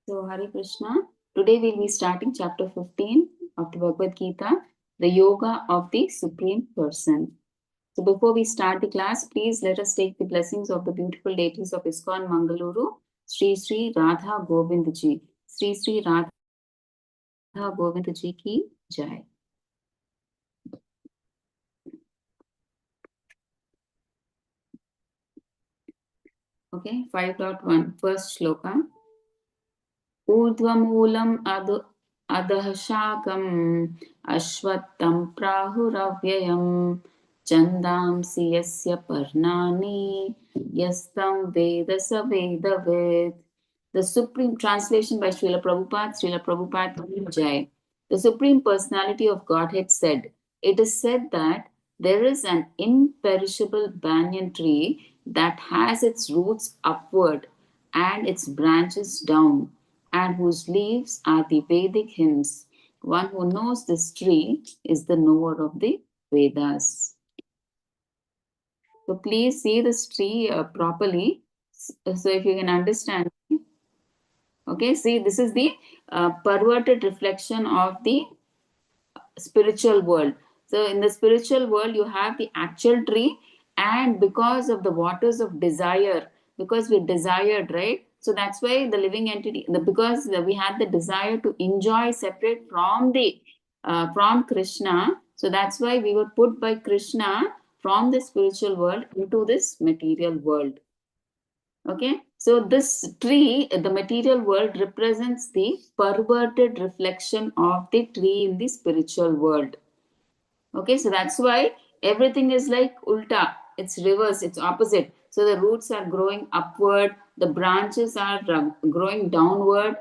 So, Hare Krishna. Today we'll be starting chapter 15 of the Bhagavad Gita, the Yoga of the Supreme Person. So, before we start the class, please let us take the blessings of the beautiful deities of ISKCON Mangaluru, Sri Radha Govinda Ji. Sri Radha Govinda Ji ki Jai. Okay, 5.1, first shloka. ऊर्ध्वमूलम् अधः शाकम् अश्वत्थं प्राहुरव्ययम् छन्दांसि यस्य पर्णानि यस्तं वेद स वेदवित्. The Supreme Translation by Srila Prabhupada Jai. The Supreme Personality of Godhead said, it is said that there is an imperishable banyan tree that has its roots upward and its branches down, and whose leaves are the Vedic hymns. One who knows this tree is the knower of the Vedas. So please see this tree properly. So if you can understand. Okay, see, this is the perverted reflection of the spiritual world. So in the spiritual world, you have the actual tree, and because of the waters of desire, because we desired, right? So that's why the living entity, because we had the desire to enjoy separate from the from Krishna. So that's why we were put by Krishna from the spiritual world into this material world. Okay, so this tree, the material world, represents the perverted reflection of the tree in the spiritual world. Okay, so that's why everything is like ulta, it's reverse, it's opposite. So the roots are growing upward, the branches are growing downward.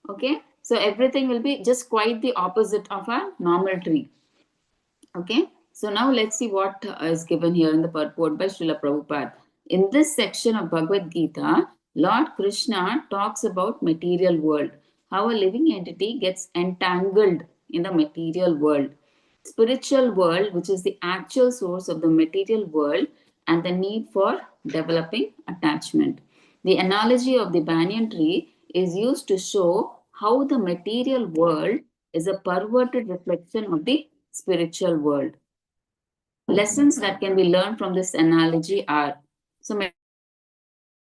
Okay, so everything will be just quite the opposite of a normal tree. Okay, so now let's see what is given here in the purport by Srila Prabhupada. In this section of Bhagavad Gita, Lord Krishna talks about material world, how a living entity gets entangled in the material world, spiritual world, which is the actual source of the material world, and the need for developing attachment. The analogy of the banyan tree is used to show how the material world is a perverted reflection of the spiritual world. Lessons that can be learned from this analogy are, so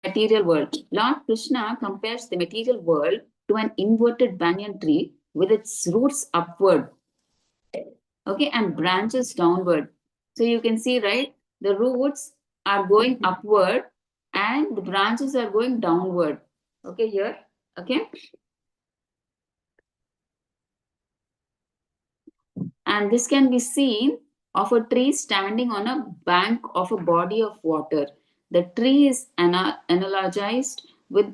material world. Lord Krishna compares the material world to an inverted banyan tree with its roots upward, okay, and branches downward. So you can see, right, the roots are going upward and the branches are going downward. Okay, here, okay. And this can be seen of a tree standing on a bank of a body of water. The tree is analogized with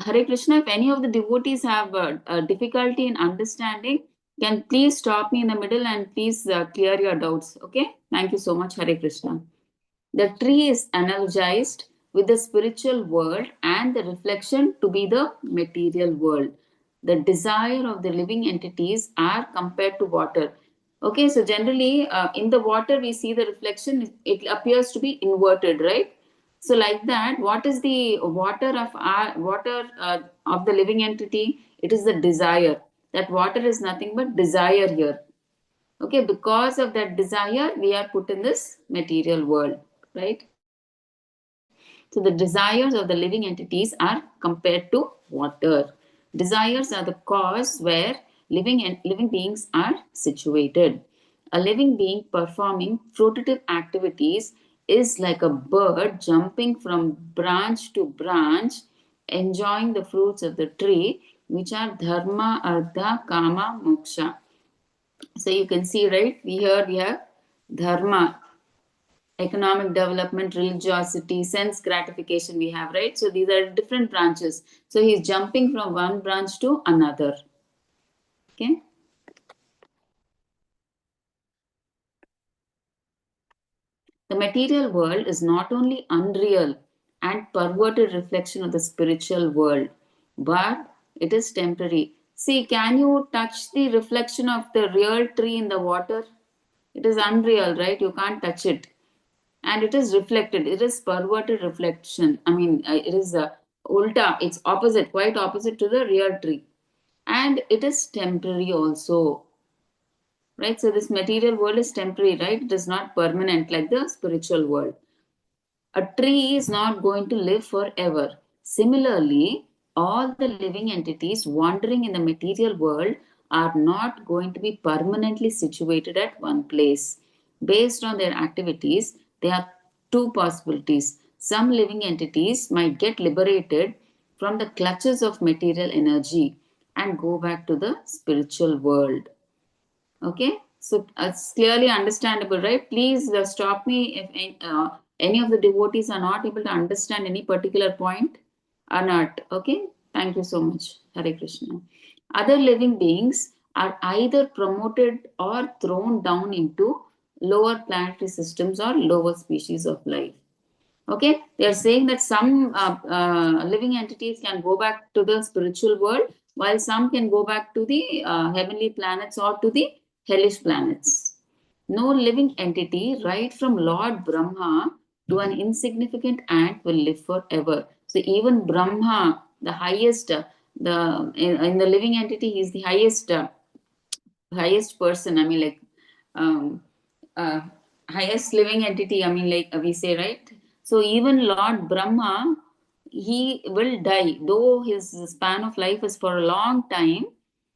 Hare Krishna. If any of the devotees have a difficulty in understanding, can please stop me in the middle and please clear your doubts. Okay, thank you so much. Hare Krishna. The tree is analogized with the spiritual world and the reflection to be the material world. The desire of the living entities are compared to water. Okay, so generally in the water we see the reflection, it appears to be inverted, right? So like that, what is the water of the living entity? It is the desire. That water is nothing but desire here. Okay, because of that desire, we are put in this material world, right? So the desires of the living entities are compared to water. Desires are the cause where living beings are situated. A living being performing fruitive activities is like a bird jumping from branch to branch, enjoying the fruits of the tree, which are dharma, artha, kama, moksha. So you can see, right, here we have dharma, economic development, religiosity, sense gratification we have, right? So these are different branches. So he's jumping from one branch to another. Okay. The material world is not only unreal and perverted reflection of the spiritual world, but it is temporary. See, can you touch the reflection of the real tree in the water? It is unreal, right? You can't touch it. And it is reflected. It is perverted reflection. I mean, it is ulta. It's opposite, quite opposite to the real tree. And it is temporary also, right? So this material world is temporary, right? It is not permanent like the spiritual world. A tree is not going to live forever. Similarly, all the living entities wandering in the material world are not going to be permanently situated at one place. Based on their activities, there are two possibilities. Some living entities might get liberated from the clutches of material energy and go back to the spiritual world. Okay, so it's clearly understandable, right? Please stop me if any of the devotees are not able to understand any particular point or not. Okay, thank you so much. Hare Krishna. Other living beings are either promoted or thrown down into lower planetary systems or lower species of life. Okay, they are saying that some living entities can go back to the spiritual world, while some can go back to the heavenly planets or to the hellish planets. No living entity, right from Lord Brahma to an insignificant ant, will live forever. So even Brahma, the highest, in the living entity, he is the highest person. I mean, like, um, uh, highest living entity. I mean, like we say, right? So even Lord Brahma, he will die, though his span of life is for a long time.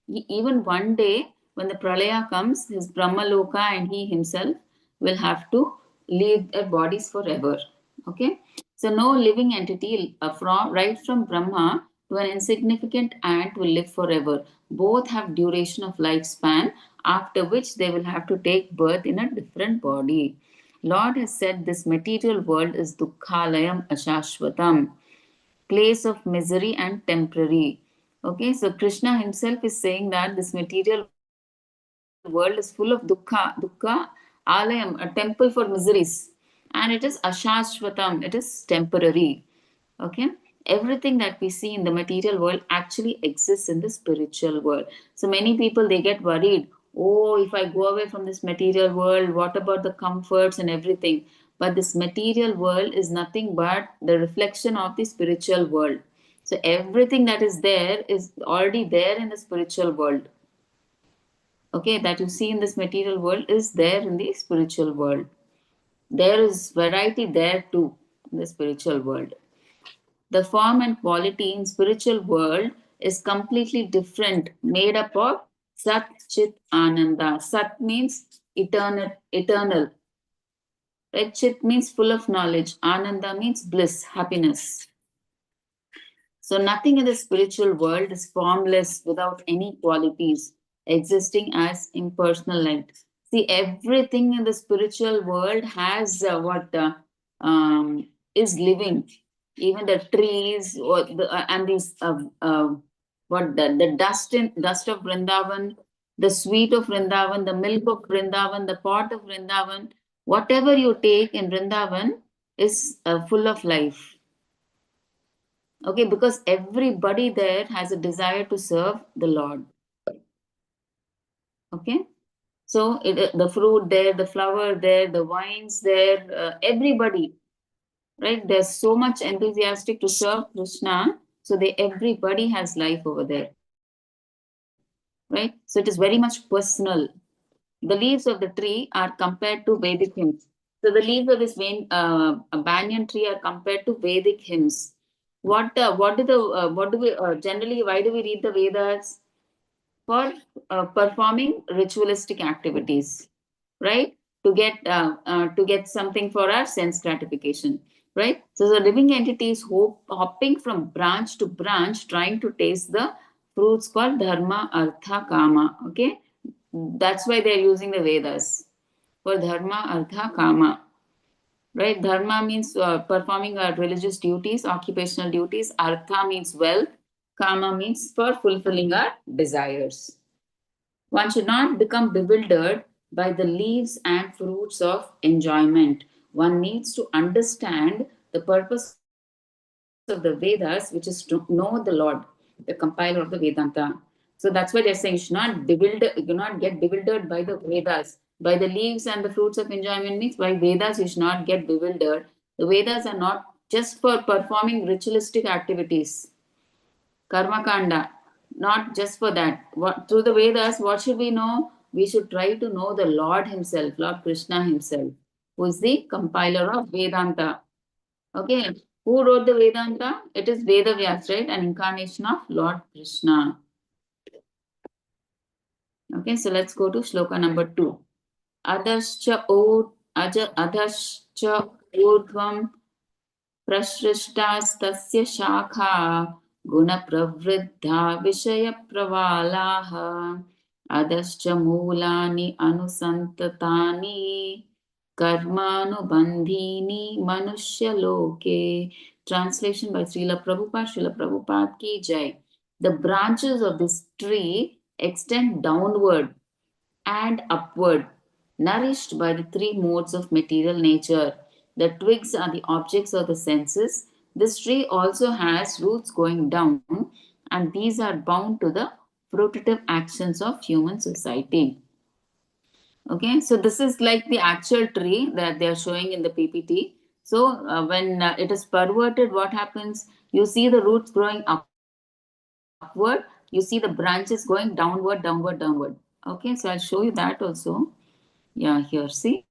Even one day, when the pralaya comes, his Brahma Loka and he himself will have to leave their bodies forever. Okay, so no living entity from right from Brahma to an insignificant ant will live forever. Both have duration of lifespan, after which they will have to take birth in a different body. Lord has said this material world is dukkhalayam ashashvatam, place of misery and temporary. Okay, so Krishna himself is saying that this material world is full of dukkha, alayam, a temple for miseries, and it is ashashvatam, it is temporary. Okay, everything that we see in the material world actually exists in the spiritual world. So many people, they get worried, oh, if I go away from this material world, what about the comforts and everything? But this material world is nothing but the reflection of the spiritual world. So everything that is there is already there in the spiritual world. Okay, that you see in this material world is there in the spiritual world. There is variety there too in the spiritual world. The form and quality in spiritual world is completely different, made up of Sat Chit Ananda. Sat means eternal. Right? Chit means full of knowledge. Ananda means bliss, happiness. So nothing in the spiritual world is formless without any qualities, existing as impersonal light. See, everything in the spiritual world has what is living. Even the trees or and these what the dust of Vrindavan, the sweet of Vrindavan, the milk of Vrindavan, the pot of Vrindavan, whatever you take in Vrindavan is full of life. Okay, because everybody there has a desire to serve the Lord. Okay, so the fruit there, the flower there, the wines there, everybody, right? They're so much enthusiastic to serve Krishna, so everybody has life over there, right? So it is very much personal. The leaves of the tree are compared to Vedic hymns. So the leaves of this a banyan tree are compared to Vedic hymns. What do we generally? Why do we read the Vedas? For performing ritualistic activities, right? To get something for our sense gratification, right? So the living entity is hopping from branch to branch, trying to taste the fruits called dharma, artha, kama. Okay, that's why they are using the Vedas for dharma, artha, kama. Right? Dharma means performing our religious duties, occupational duties. Artha means wealth. Kama means for fulfilling our desires. One should not become bewildered by the leaves and fruits of enjoyment. One needs to understand the purpose of the Vedas, which is to know the Lord, the compiler of the Vedanta. So that's why they're saying you should not get bewildered by the Vedas. By the leaves and the fruits of enjoyment means by Vedas, you should not get bewildered. The Vedas are not just for performing ritualistic activities, karma kanda, not just for that. Through the Vedas, what should we know? We should try to know the Lord Himself, Lord Krishna Himself, who is the compiler of Vedanta. Okay, who wrote the Vedanta? It is Vedavyas, right? An incarnation of Lord Krishna. Okay, so let's go to shloka number 2. अधश्च ऊर्ध्वं प्रसृष्टास्तस्य शाखा गुणप्रवृद्धा विषयप्रवालाः अधश्च मूलानि अनुसन्ततानि कर्मानुबन्धीनि मनुष्यलोके. Translation by Srila Prabhupada. Srila Prabhupada ki jai. The branches of this tree extend downward and upward, nourished by the three modes of material nature. The twigs are the objects of the senses. This tree also has roots going down, and these are bound to the fruitive actions of human society. Okay, so this is like the actual tree that they are showing in the PPT. So when it is perverted, what happens? You see the roots growing upward, you see the branches going downward, downward, downward. Okay, so I'll show you that also. Yeah, here, see.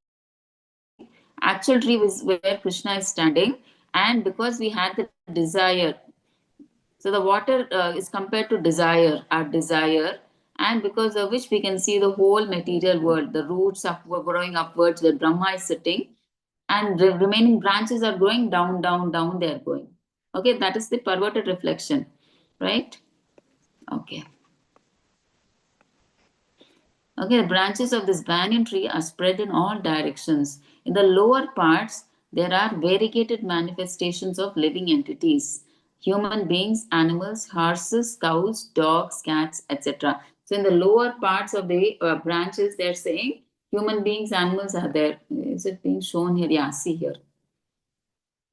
Actual tree is where Krishna is standing, and because we had the desire, so the water is compared to desire, our desire, and because of which we can see the whole material world, the roots growing upwards, where Brahma is sitting, and the remaining branches are going down, down, down, they are going. Okay, that is the perverted reflection, right? Okay. Okay, the branches of this banyan tree are spread in all directions. In the lower parts, there are variegated manifestations of living entities: human beings, animals, horses, cows, dogs, cats, etc. So, in the lower parts of the branches, they're saying human beings, animals are there. Is it being shown here? Yeah, see here.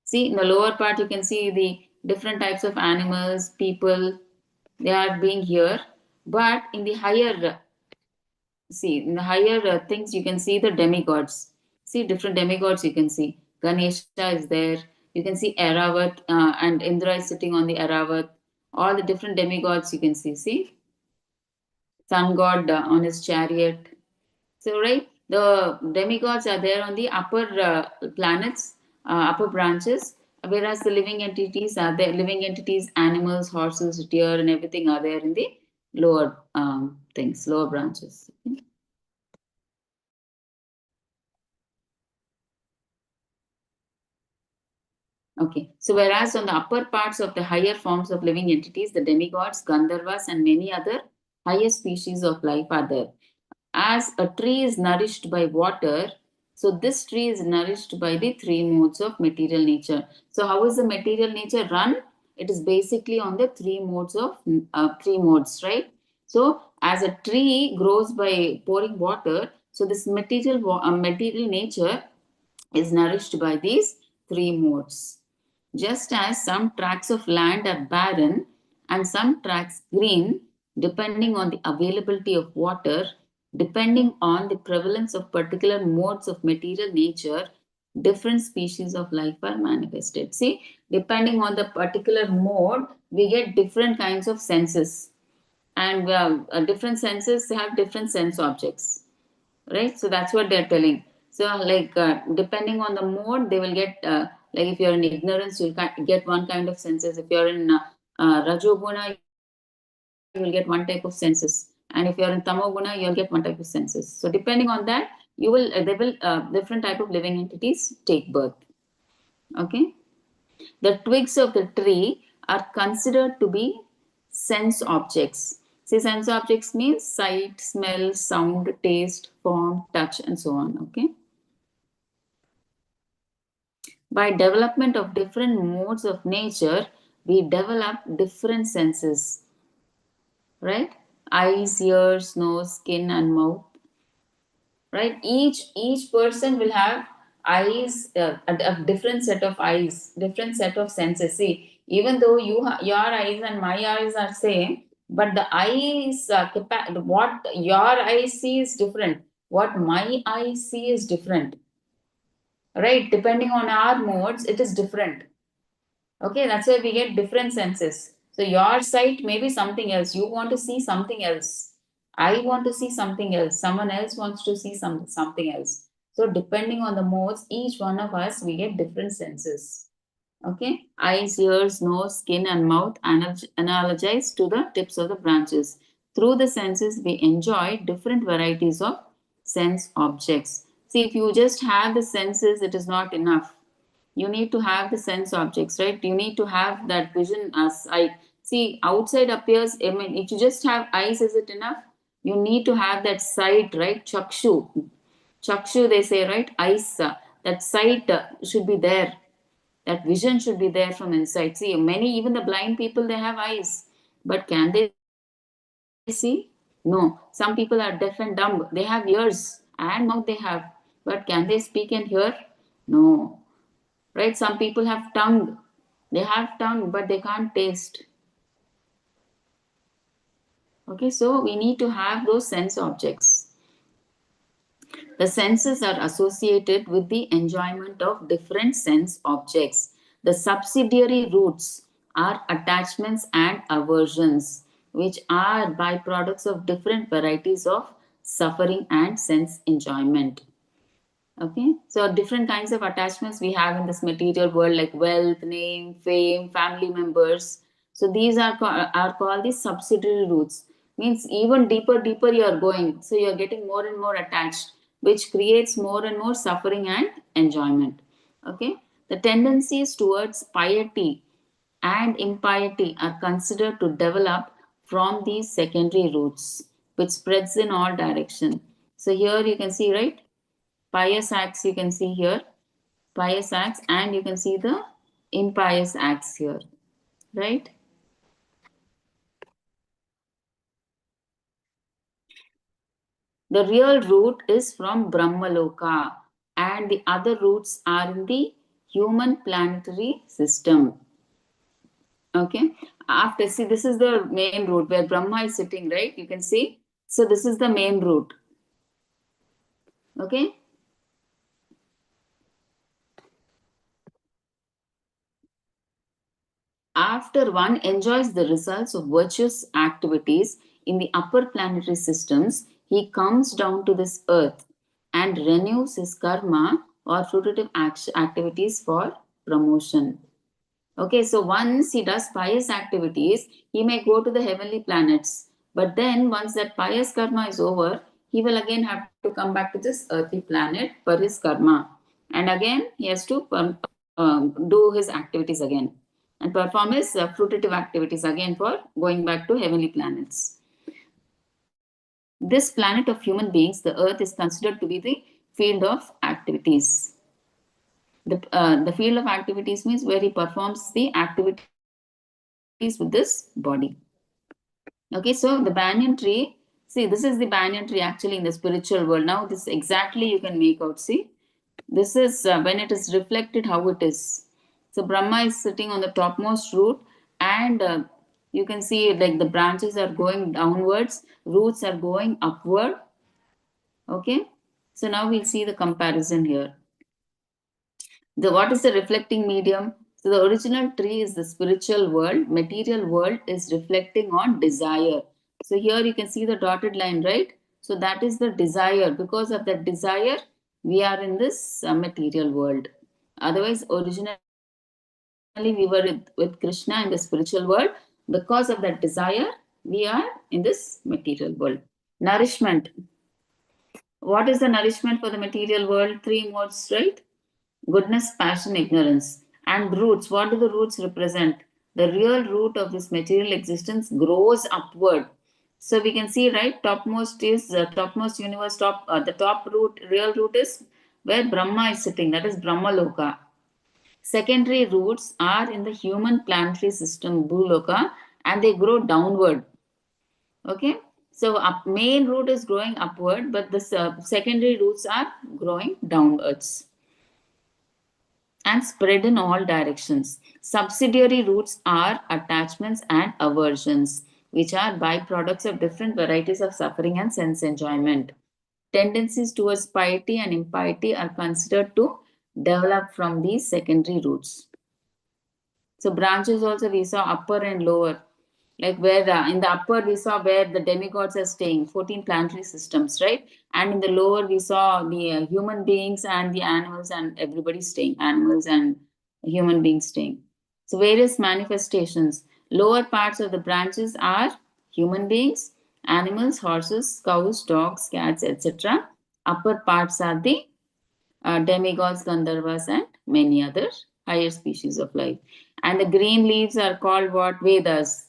See, in the lower part, you can see the different types of animals, people, they are being here. But in the higher see in the higher things you can see the demigods, see different demigods, you can see Ganesha is there, you can see Aravat, and Indra is sitting on the Aravat, all the different demigods you can see sun god on his chariot. So right, the demigods are there on the upper planets, upper branches, whereas the living entities are there, living entities, animals, horses, deer, and everything are there in the lower things, lower branches. Okay? Okay, so whereas on the upper parts of the higher forms of living entities, the demigods, Gandharvas, and many other higher species of life are there. As a tree is nourished by water, so this tree is nourished by the three modes of material nature. So, how is the material nature run? It is basically on the three modes, right? So, as a tree grows by pouring water, so this material nature is nourished by these three modes. Just as some tracts of land are barren and some tracts green, depending on the availability of water, depending on the prevalence of particular modes of material nature, different species of life are manifested. See, depending on the particular mode, we get different kinds of senses, and different senses have different sense objects, right? So that's what they're telling. So like depending on the mode they will get like if you're in ignorance you'll get one kind of senses, if you're in rajoguna you will get one type of senses, and if you're in tamoguna you'll get one type of senses. So depending on that you will they will different type of living entities take birth. Okay, the twigs of the tree are considered to be sense objects. See, sense objects means sight, smell, sound, taste, form, touch, and so on. Okay. By development of different modes of nature, we develop different senses, right? Eyes, ears, nose, skin, and mouth, right? Each person will have eyes, a different set of eyes, different set of senses. See, even though your eyes and my eyes are same, but the eyes what your eyes see is different. what my eyes see is different, right? Depending on our modes, it is different. Okay, that's why we get different senses. So your sight may be something else. You want to see something else. I want to see something else. Someone else wants to see something else. So depending on the modes, each one of us we get different senses. Okay, eyes, ears, nose, skin, and mouth analogize to the tips of the branches. Through the senses, we enjoy different varieties of sense objects. See, if you just have the senses, it is not enough. You need to have the sense objects, right? You need to have that vision as I see outside appears. I mean, if you just have eyes, is it enough? You need to have that sight, right? Chakshu, they say, right? Eyes, that sight should be there. That vision should be there from inside. See, many, even the blind people, they have eyes, but can they see? No. Some people are deaf and dumb. They have ears and mouth they have, but can they speak and hear? No. Right? Some people have tongue. They have tongue, but they can't taste. Okay, so we need to have those sense objects. The senses are associated with the enjoyment of different sense objects. The subsidiary roots are attachments and aversions, which are byproducts of different varieties of suffering and sense enjoyment. Okay, so different kinds of attachments we have in this material world, like wealth, name, fame, family members. So these are called the subsidiary roots. Means even deeper you are going. So you are getting more and more attached, which creates more and more suffering and enjoyment. Okay, the tendencies towards piety and impiety are considered to develop from these secondary roots, which spreads in all direction. So here you can see, right? Pious acts you can see here, pious acts, and you can see the impious acts here, right? The real root is from Brahmaloka, and the other roots are in the human planetary system. Okay, after, see, this is the main root where Brahma is sitting, right? You can see. So this is the main root. Okay, after one enjoys the results of virtuous activities in the upper planetary systems, he comes down to this earth and renews his karma or fruitive activities for promotion. Okay, so once he does pious activities, he may go to the heavenly planets. But then, once that pious karma is over, he will again have to come back to this earthly planet for his karma. And again, he has to do his activities again and perform his fruitive activities again for going back to heavenly planets. This planet of human beings, the earth, is considered to be the field of activities. The field of activities means where he performs the activities with this body. Okay, so the banyan tree, see, this is the banyan tree actually in the spiritual world. Now, this exactly you can make out. See, this is when it is reflected how it is. So, Brahma is sitting on the topmost root, and you can see like the branches are going downwards, roots are going upward. Okay, so now we'll see the comparison here. What is the reflecting medium? So the original tree is the spiritual world. Material world is reflecting on desire. So here you can see the dotted line, right? So that is the desire. Because of that desire, we are in this material world. Otherwise, originally we were with Krishna in the spiritual world. Because of that desire, we are in this material world. Nourishment. What is the nourishment for the material world? Three modes, right? Goodness, passion, ignorance. And roots, what do the roots represent? The real root of this material existence grows upward. So we can see, right, topmost is the topmost universe, the top root, real root is where Brahma is sitting, that is Brahma Loka. Secondary roots are in the human planetary system, Bhuloka, and they grow downward. Okay, so main root is growing upward, but the secondary roots are growing downwards and spread in all directions. Subsidiary roots are attachments and aversions, which are byproducts of different varieties of suffering and sense enjoyment. tendencies towards piety and impiety are considered to develop from these secondary roots. So branches also we saw upper and lower. Like where in the upper we saw where the demigods are staying, 14 planetary systems, right? And in the lower we saw the human beings and the animals and everybody staying, animals and human beings staying. So various manifestations. Lower parts of the branches are human beings, animals, horses, cows, dogs, cats, etc. Upper parts are the demigods, Gandharvas, and many other higher species of life. And the green leaves are called what? Vedas.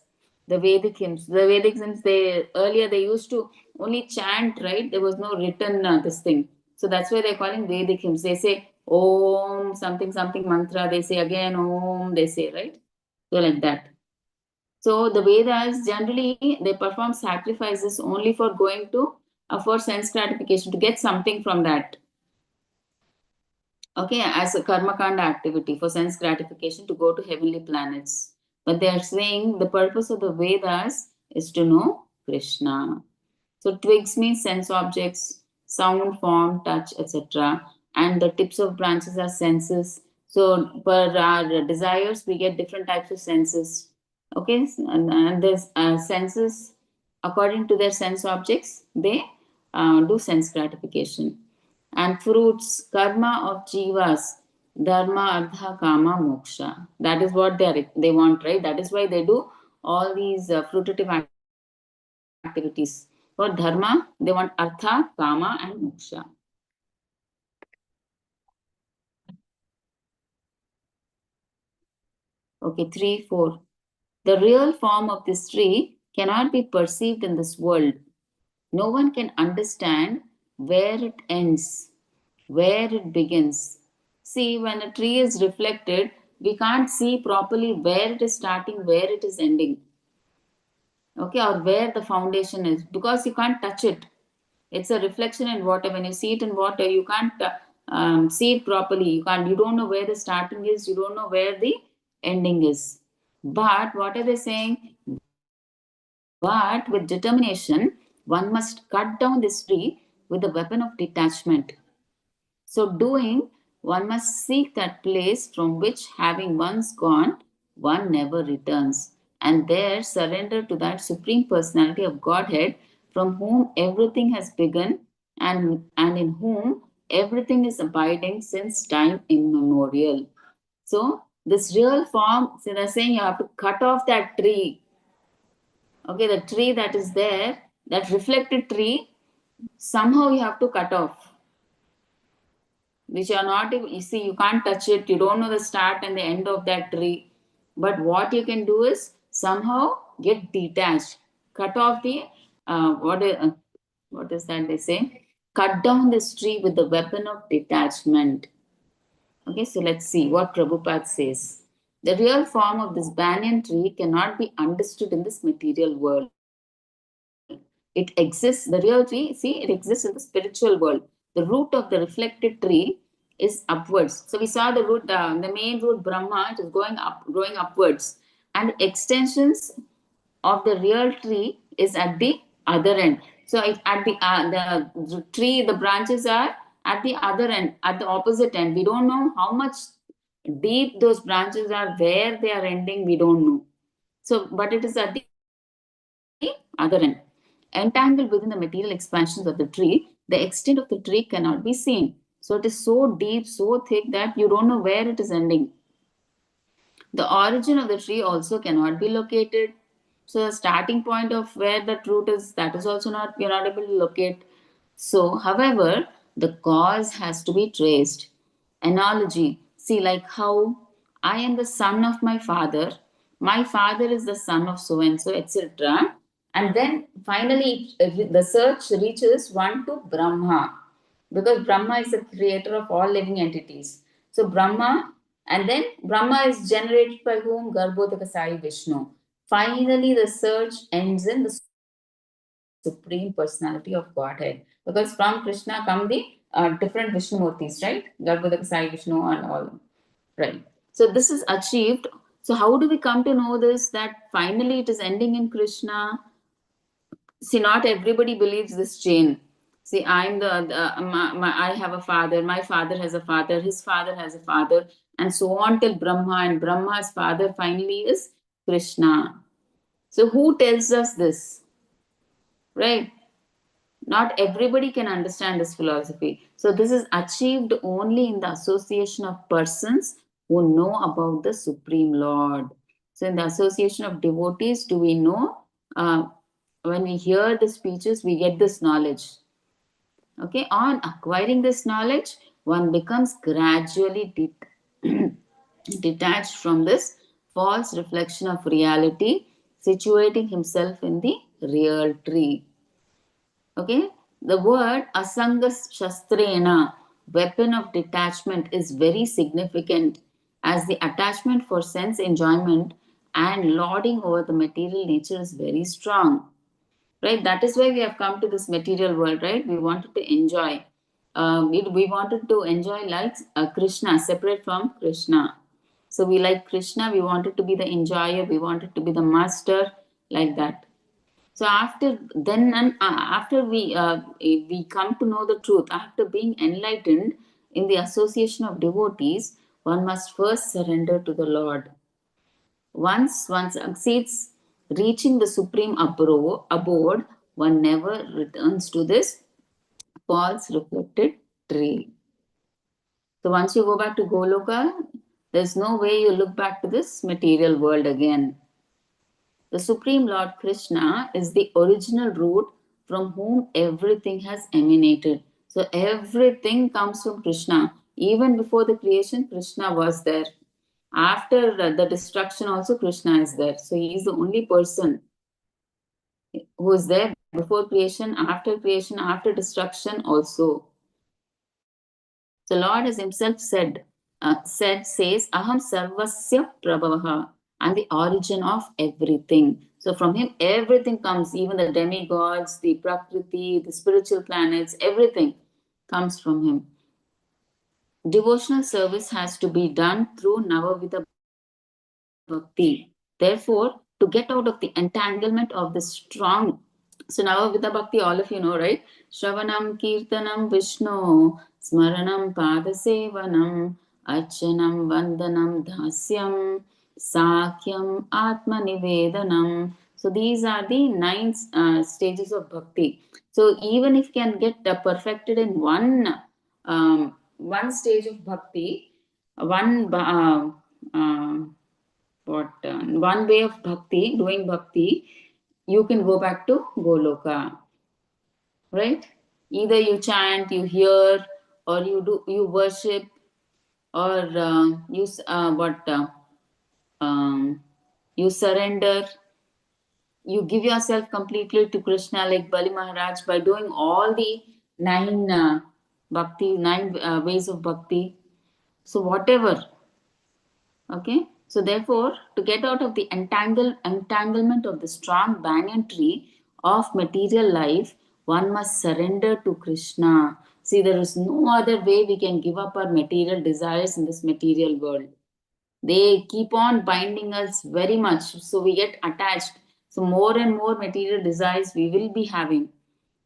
The Vedic hymns. The Vedic hymns, they earlier they used to only chant, right? There was no written this thing. So that's why they're calling Vedic hymns. They say Om something something mantra. They say again Om. They say, right? So like that. So the Vedas generally they perform sacrifices only for going to for sense gratification to get something from that. Okay, as a karma kanda activity for sense gratification to go to heavenly planets. But they are saying the purpose of the Vedas is to know Krishna. So twigs means sense objects, sound, form, touch, etc. And the tips of branches are senses. So per our desires, we get different types of senses. Okay, and there's senses according to their sense objects, they do sense gratification. And fruits, karma of jivas, dharma, artha, kama, moksha. That is what they want, right? That is why they do all these fruitative activities. For dharma, they want artha, kama, and moksha. Okay, 3, 4. The real form of this tree cannot be perceived in this world. No one can understand where it ends, where it begins. See, when a tree is reflected, we can't see properly where it is starting, where it is ending. Okay, or where the foundation is, because you can't touch it. It's a reflection in water. When you see it in water, you can't see it properly. You don't know where the starting is, you don't know where the ending is. But what are they saying? But with determination, one must cut down this tree with the weapon of detachment. So, doing, one must seek that place from which, having once gone, one never returns, and there surrender to that Supreme Personality of Godhead from whom everything has begun and in whom everything is abiding since time immemorial. So, this real form, so they're saying you have to cut off that tree. Okay, the tree that is there, that reflected tree, somehow you have to cut off, which are not even, you see, you can't touch it, you don't know the start and the end of that tree. But what you can do is somehow get detached, cut off the what is that they say? Cut down this tree with the weapon of detachment. Okay, so let's see what Prabhupada says. The real form of this banyan tree cannot be understood in this material world. It exists, the real tree, see, it exists in the spiritual world. The root of the reflected tree is upwards. So we saw the root, the main root Brahma, it is going up, growing upwards. And extensions of the real tree is at the other end. So it, at the tree, the branches are at the other end, at the opposite end. We don't know how much deep those branches are, where they are ending, we don't know. So, but it is at the other end. Entangled within the material expansions of the tree, the extent of the tree cannot be seen. So it is so deep, so thick that you don't know where it is ending. The origin of the tree also cannot be located. So the starting point of where the root is, that is also not, you're not able to locate. So, however, the cause has to be traced. Analogy. See, like how I am the son of my father is the son of so and so, etc. And then finally, the search reaches one to Brahma, because Brahma is the creator of all living entities. So Brahma, and then Brahma is generated by whom? Garbhodaka Sai Vishnu. Finally, the search ends in the Supreme Personality of Godhead. Because from Krishna come the different Vishnu Murtis, right? Garbhodaka Sai Vishnu and all. Right. So this is achieved. So how do we come to know this? That finally it is ending in Krishna. See, not everybody believes this chain. See, I'm I have a father, my father has a father, his father has a father, and so on till Brahma, and Brahma's father finally is Krishna. So, who tells us this? Right? Not everybody can understand this philosophy. So, this is achieved only in the association of persons who know about the Supreme Lord. So, in the association of devotees, do we know? When we hear the speeches, we get this knowledge. Okay, on acquiring this knowledge, one becomes gradually detached from this false reflection of reality, situating himself in the real tree. Okay, the word asanga shastrena, weapon of detachment, is very significant as the attachment for sense enjoyment and lording over the material nature is very strong. Right, that is why we have come to this material world. Right, we wanted to enjoy, we wanted to enjoy like Krishna, separate from Krishna. So we like Krishna, we wanted to be the enjoyer, we wanted to be the master, like that. So after then, and after we come to know the truth, after being enlightened in the association of devotees, one must first surrender to the Lord. Once one succeeds reaching the supreme abode, one never returns to this false reflected tree. So once you go back to Goloka, there's no way you look back to this material world again. The Supreme Lord Krishna is the original root from whom everything has emanated. So everything comes from Krishna. Even before the creation, Krishna was there. After the destruction, also Krishna is there. So he is the only person who is there before creation, after destruction also. The Lord has himself says, Aham Sarvasya Prabhavaha. I'm the origin of everything. So from him, everything comes, even the demigods, the Prakriti, the spiritual planets, everything comes from him. Devotional service has to be done through Navavidha Bhakti. Therefore, to get out of the entanglement of the strong, so Navavidha Bhakti, all of you know, right? Shravanam, Kirtanam, Vishnu, Smaranam, Padasevanam, Archanam, Vandanam, Dhasyam, Sakyam, Atma Nivedanam. So these are the nine stages of bhakti. So even if you can get perfected in one stage of bhakti, one what one way of bhakti, doing bhakti, you can go back to Goloka, right? Either you chant, you hear, or you worship, or you surrender, you give yourself completely to Krishna, like Bali Maharaj, by doing all the nine ways of bhakti. So whatever. Okay, so therefore, to get out of the entanglement of the strong banyan tree of material life, one must surrender to Krishna. See, there is no other way we can give up our material desires in this material world. They keep on binding us very much, so we get attached. So, more and more material desires we will be having.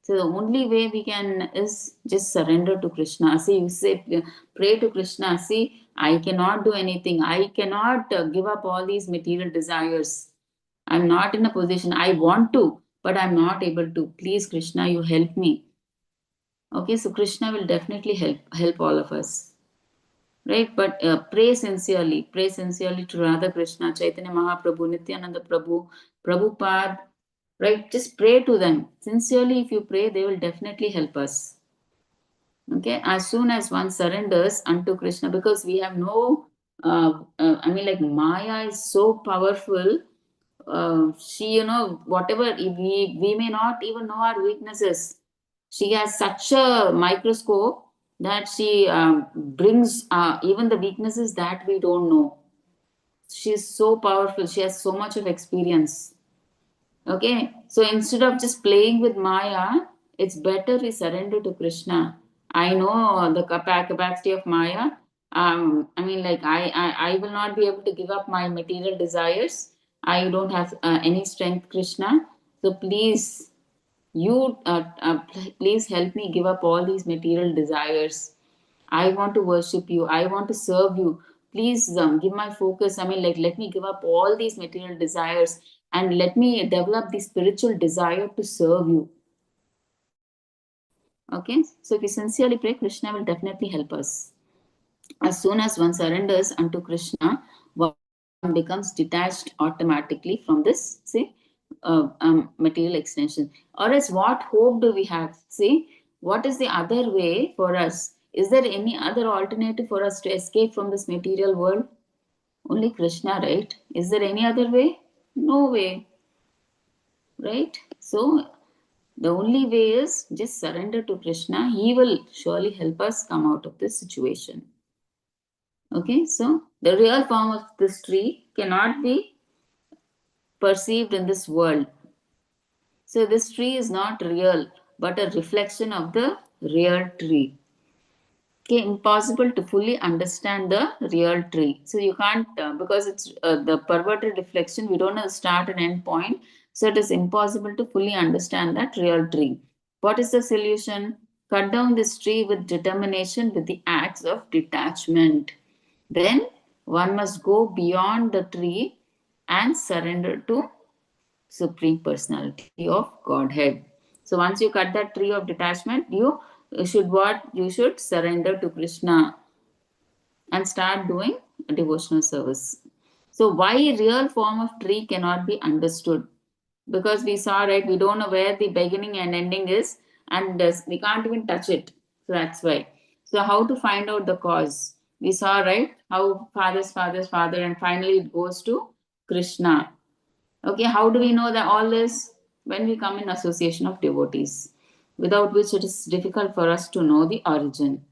So the only way we can is just surrender to Krishna. See, you say, pray to Krishna. See, I cannot do anything. I cannot give up all these material desires. I'm not in a position. I want to, but I'm not able to. Please, Krishna, you help me. Okay, so Krishna will definitely help all of us. Right, but pray sincerely to Radha Krishna, Chaitanya Mahaprabhu, Nityananda Prabhu, Prabhupada, right? Just pray to them. Sincerely, if you pray, they will definitely help us. Okay, as soon as one surrenders unto Krishna, because we have no, like Maya is so powerful. She, whatever, we may not even know our weaknesses. She has such a microscope that she brings even the weaknesses that we don't know. She is so powerful. She has so much of experience. Okay, so instead of just playing with Maya, it's better we surrender to Krishna. I know the capacity of Maya. I will not be able to give up my material desires. I don't have any strength, Krishna. So please You please help me give up all these material desires. I want to worship you. I want to serve you. Please give my focus. I mean, like, let me give up all these material desires and let me develop the spiritual desire to serve you. Okay, so if we sincerely pray, Krishna will definitely help us. As soon as one surrenders unto Krishna, one becomes detached automatically from this, see, material extension. Or else, what hope do we have? See, what is the other way for us? Is there any other alternative for us to escape from this material world? Only Krishna, right? Is there any other way? No way, right? So, the only way is just surrender to Krishna. He will surely help us come out of this situation. Okay, so the real form of this tree cannot be perceived in this world. So this tree is not real, but a reflection of the real tree. Okay, impossible to fully understand the real tree. So you can't, because it's the perverted reflection, we don't know the start and end point. So it is impossible to fully understand that real tree. What is the solution? Cut down this tree with determination with the acts of detachment. Then one must go beyond the tree and surrender to Supreme Personality of Godhead. So once you cut that tree of detachment, you should what? You should surrender to Krishna and start doing devotional service. So why real form of tree cannot be understood? Because we saw, right, we don't know where the beginning and ending is, and we can't even touch it. So that's why. So how to find out the cause? We saw, right, how father's father, and finally it goes to Krishna. Okay, how do we know that all this? When we come in association of devotees, without which it is difficult for us to know the origin.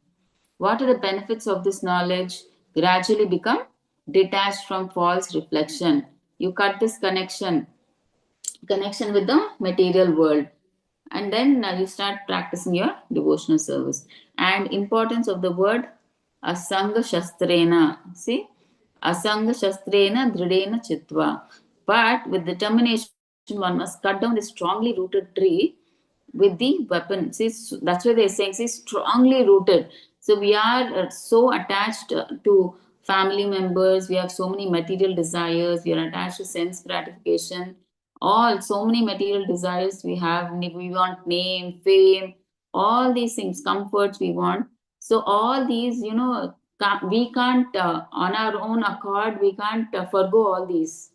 What are the benefits of this knowledge? Gradually become detached from false reflection. You cut this connection with the material world, and then you start practicing your devotional service. And importance of the word asanga shastrena. See, asanga shastrena dridena chitva. But with determination, one must cut down this strongly rooted tree with the weapon. See, that's why they're saying, see, strongly rooted. So we are so attached to family members. We have so many material desires. We are attached to sense gratification. All so many material desires we have. We want name, fame, all these things, comforts we want. So all these, we can't on our own accord. We can't forgo all these.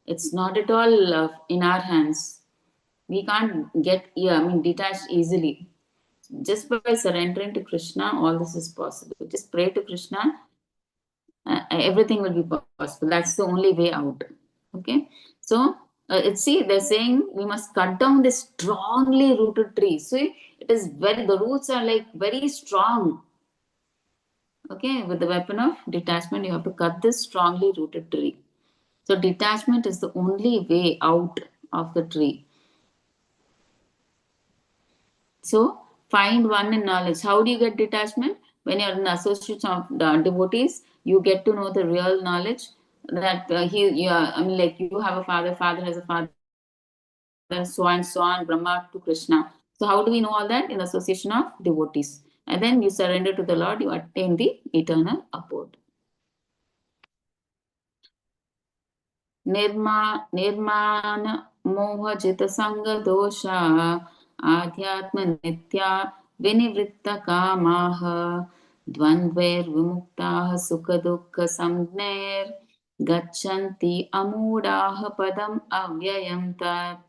It's not at all in our hands. We can't get, yeah, I mean, detached easily. Just by surrendering to Krishna, all this is possible. Just pray to Krishna, everything will be possible. That's the only way out. Okay, so see, they're saying we must cut down this strongly rooted tree. So it is very, the roots are like very strong. Okay, with the weapon of detachment, you have to cut this strongly rooted tree. So detachment is the only way out of the tree. So find one in knowledge. How do you get detachment? When you're in association of devotees, you get to know the real knowledge that I mean, like, you have a father, father has a father, so and so on, Brahma to Krishna. So how do we know all that? In association of devotees. And then you surrender to the Lord, you attain the eternal abode. निर्माण मोह जित संग दोषा आध्यात्म नित्या विनिवृत्त कामाः द्वन्द्वैर्विमुक्ताः सुख दुःख संज्ञैर् गच्छन्ति अमूढाः पदम् अव्ययम् तत्.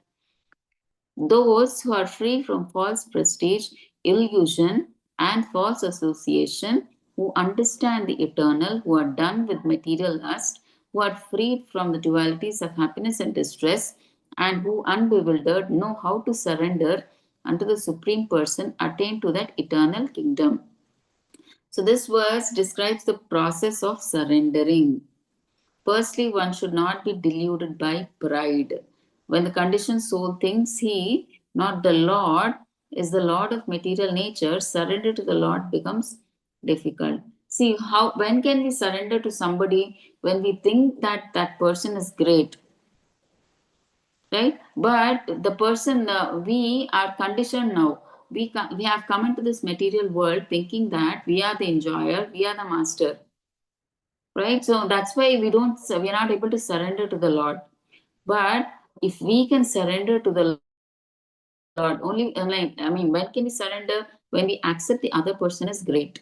Those who are free from false prestige, illusion, and false association, who understand the eternal, who are done with material lust, who are freed from the dualities of happiness and distress, and who, unbewildered, know how to surrender unto the Supreme Person, attain to that eternal kingdom. So, this verse describes the process of surrendering. Firstly, one should not be deluded by pride. When the conditioned soul thinks he, not the Lord, is the Lord of material nature, surrender to the Lord becomes difficult. See, when can we surrender to somebody? When we think that that person is great. right? But the person, we are conditioned now. We have come into this material world thinking that we are the enjoyer, we are the master, right? So that's why we are not able to surrender to the Lord. But if we can surrender to the Lord, only when can we surrender? When we accept the other person is great.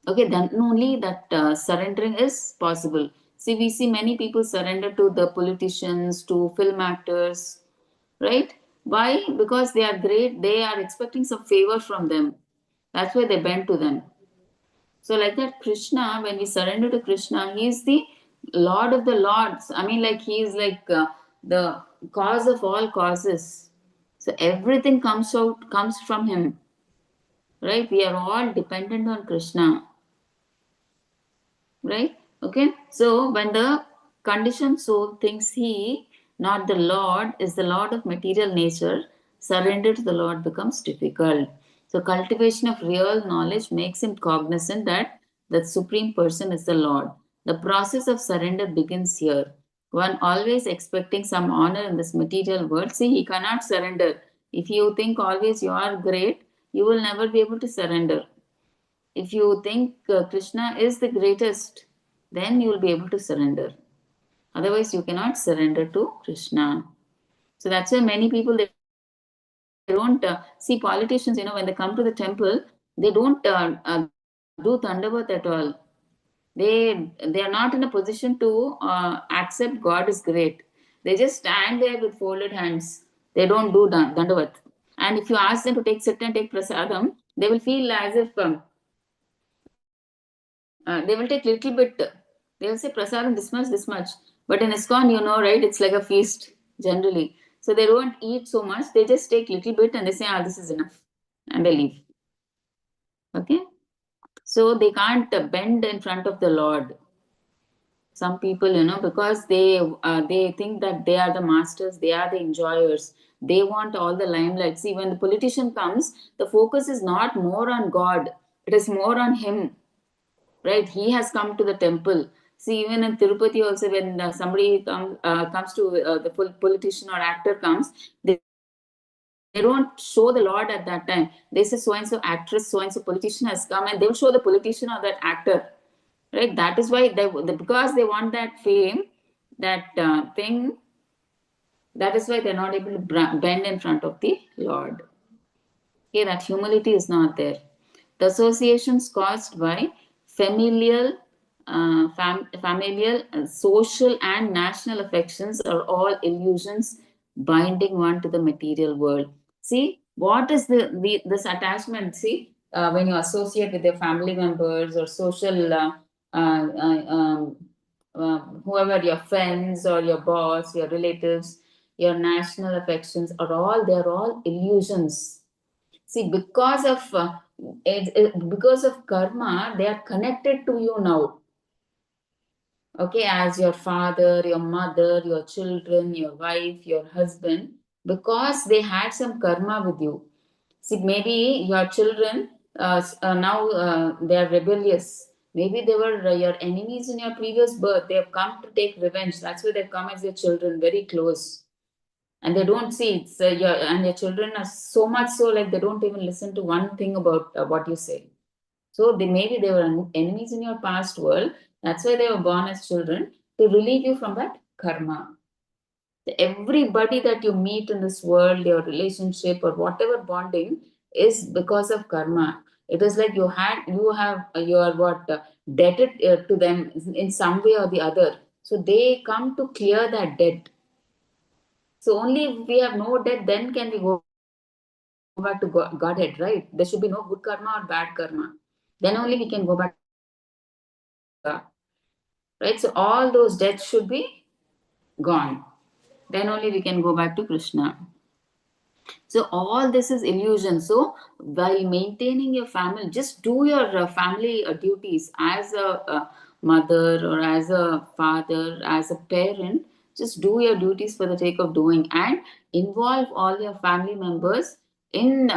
Okay, then only that surrendering is possible. See, we see many people surrender to the politicians, to film actors, right? Why? Because they are great, they are expecting some favor from them. That's why they bend to them. So, like that, Krishna, when we surrender to Krishna, he is the Lord of the Lords. Like he is like the cause of all causes. So everything comes from him, right? We are all dependent on Krishna, right? Okay, so when the conditioned soul thinks he, not the Lord, is the Lord of material nature, surrender to the Lord becomes difficult. So cultivation of real knowledge makes him cognizant that the supreme person is the Lord. The process of surrender begins here. One always expecting some honor in this material world, see, he cannot surrender. If you think always you are great, you will never be able to surrender. If you think Krishna is the greatest, then you will be able to surrender. Otherwise, you cannot surrender to Krishna. So that's why many people, they don't see politicians. When they come to the temple, they don't do Dandavat at all. They are not in a position to accept God is great. They just stand there with folded hands. They don't do Dandavat. And if you ask them to sit and take prasadam, they will feel as if they will take little bit. They will say prasadam this much, this much. But in ISKCON, right, it's like a feast generally. So they don't eat so much. They just take little bit and they say, this is enough, and they leave. Okay, so they can't bend in front of the Lord. Some people, because they think that they are the masters, they are the enjoyers. They want all the limelight. See, when the politician comes, the focus is not more on God. It is more on him, right? He has come to the temple. See, even in Tirupati also, when somebody comes to the politician or actor comes, they don't show the Lord at that time. They say so and so actress, so and so politician has come, and they will show the politician or that actor, right? That is why because they want that fame, that thing. That is why they're not able to bend in front of the Lord. Okay, that humility is not there. The associations caused by familial, social, and national affections are all illusions binding one to the material world. See, what is this attachment? See, when you associate with your family members or social, whoever your friends or your boss, your relatives, your national affections are all, they're all illusions. See, because of karma, they are connected to you now. Okay, as your father, your mother, your children, your wife, your husband, because they had some karma with you. See, maybe your children now they are rebellious. Maybe they were your enemies in your previous birth. They have come to take revenge. That's why they've come as your children, very close, and they don't see it's your children are so much so, like, they don't even listen to one thing about what you say. So they were enemies in your past world. That's why they were born as children, to relieve you from that karma. Everybody that you meet in this world, your relationship or whatever bonding, is because of karma. It is like you are what debted to them in some way or the other. So they come to clear that debt. So only if we have no debt, then can we go back to Godhead, right? There should be no good karma or bad karma. Then only we can go back to Shiva, right? So all those debts should be gone. Then only we can go back to Krishna. So all this is illusion. So while maintaining your family, just do your family duties as a mother or as a father, as a parent. Just do your duties for the sake of doing, and involve all your family members in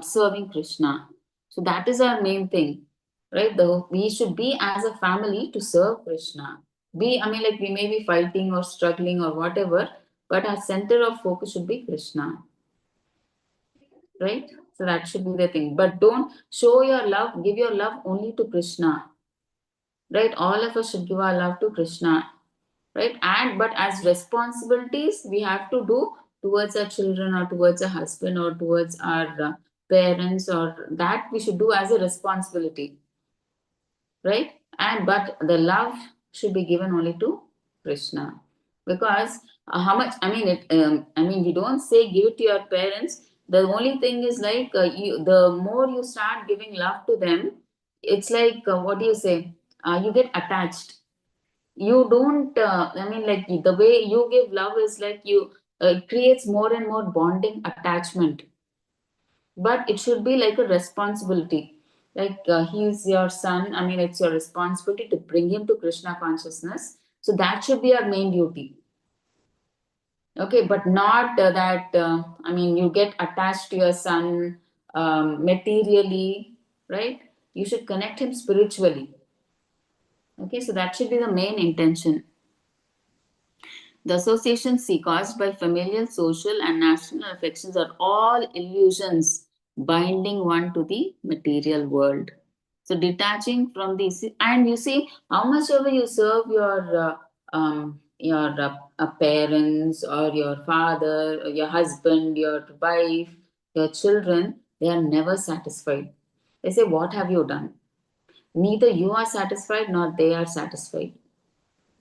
serving Krishna. So that is our main thing, right? We should be as a family to serve Krishna. Like, we may be fighting or struggling or whatever, but our center of focus should be Krishna, right? So that should be the thing. But don't show your love, give your love only to Krishna, right? All of us should give our love to Krishna, right? And but as responsibilities we have to do towards our children or towards a husband or towards our parents, or that we should do as a responsibility, right? And but the love should be given only to Krishna, because how much, I mean it, I mean you don't say give it to your parents. The only thing is like you, the more you start giving love to them, it's like what do you say, you get attached. You don't I mean like the way you give love is like you, it creates more and more bonding attachment, but it should be like a responsibility, like he's your son, I mean it's your responsibility to bring him to Krishna consciousness, so that should be our main duty. Okay, but not that I mean you get attached to your son materially, right? You should connect him spiritually. Okay, so that should be the main intention. The associations caused by familial, social, and national affections are all illusions binding one to the material world. So, detaching from these, and you see, how much ever you serve your parents or your father, or your husband, your wife, your children, they are never satisfied. They say, "What have you done?" Neither you are satisfied nor they are satisfied.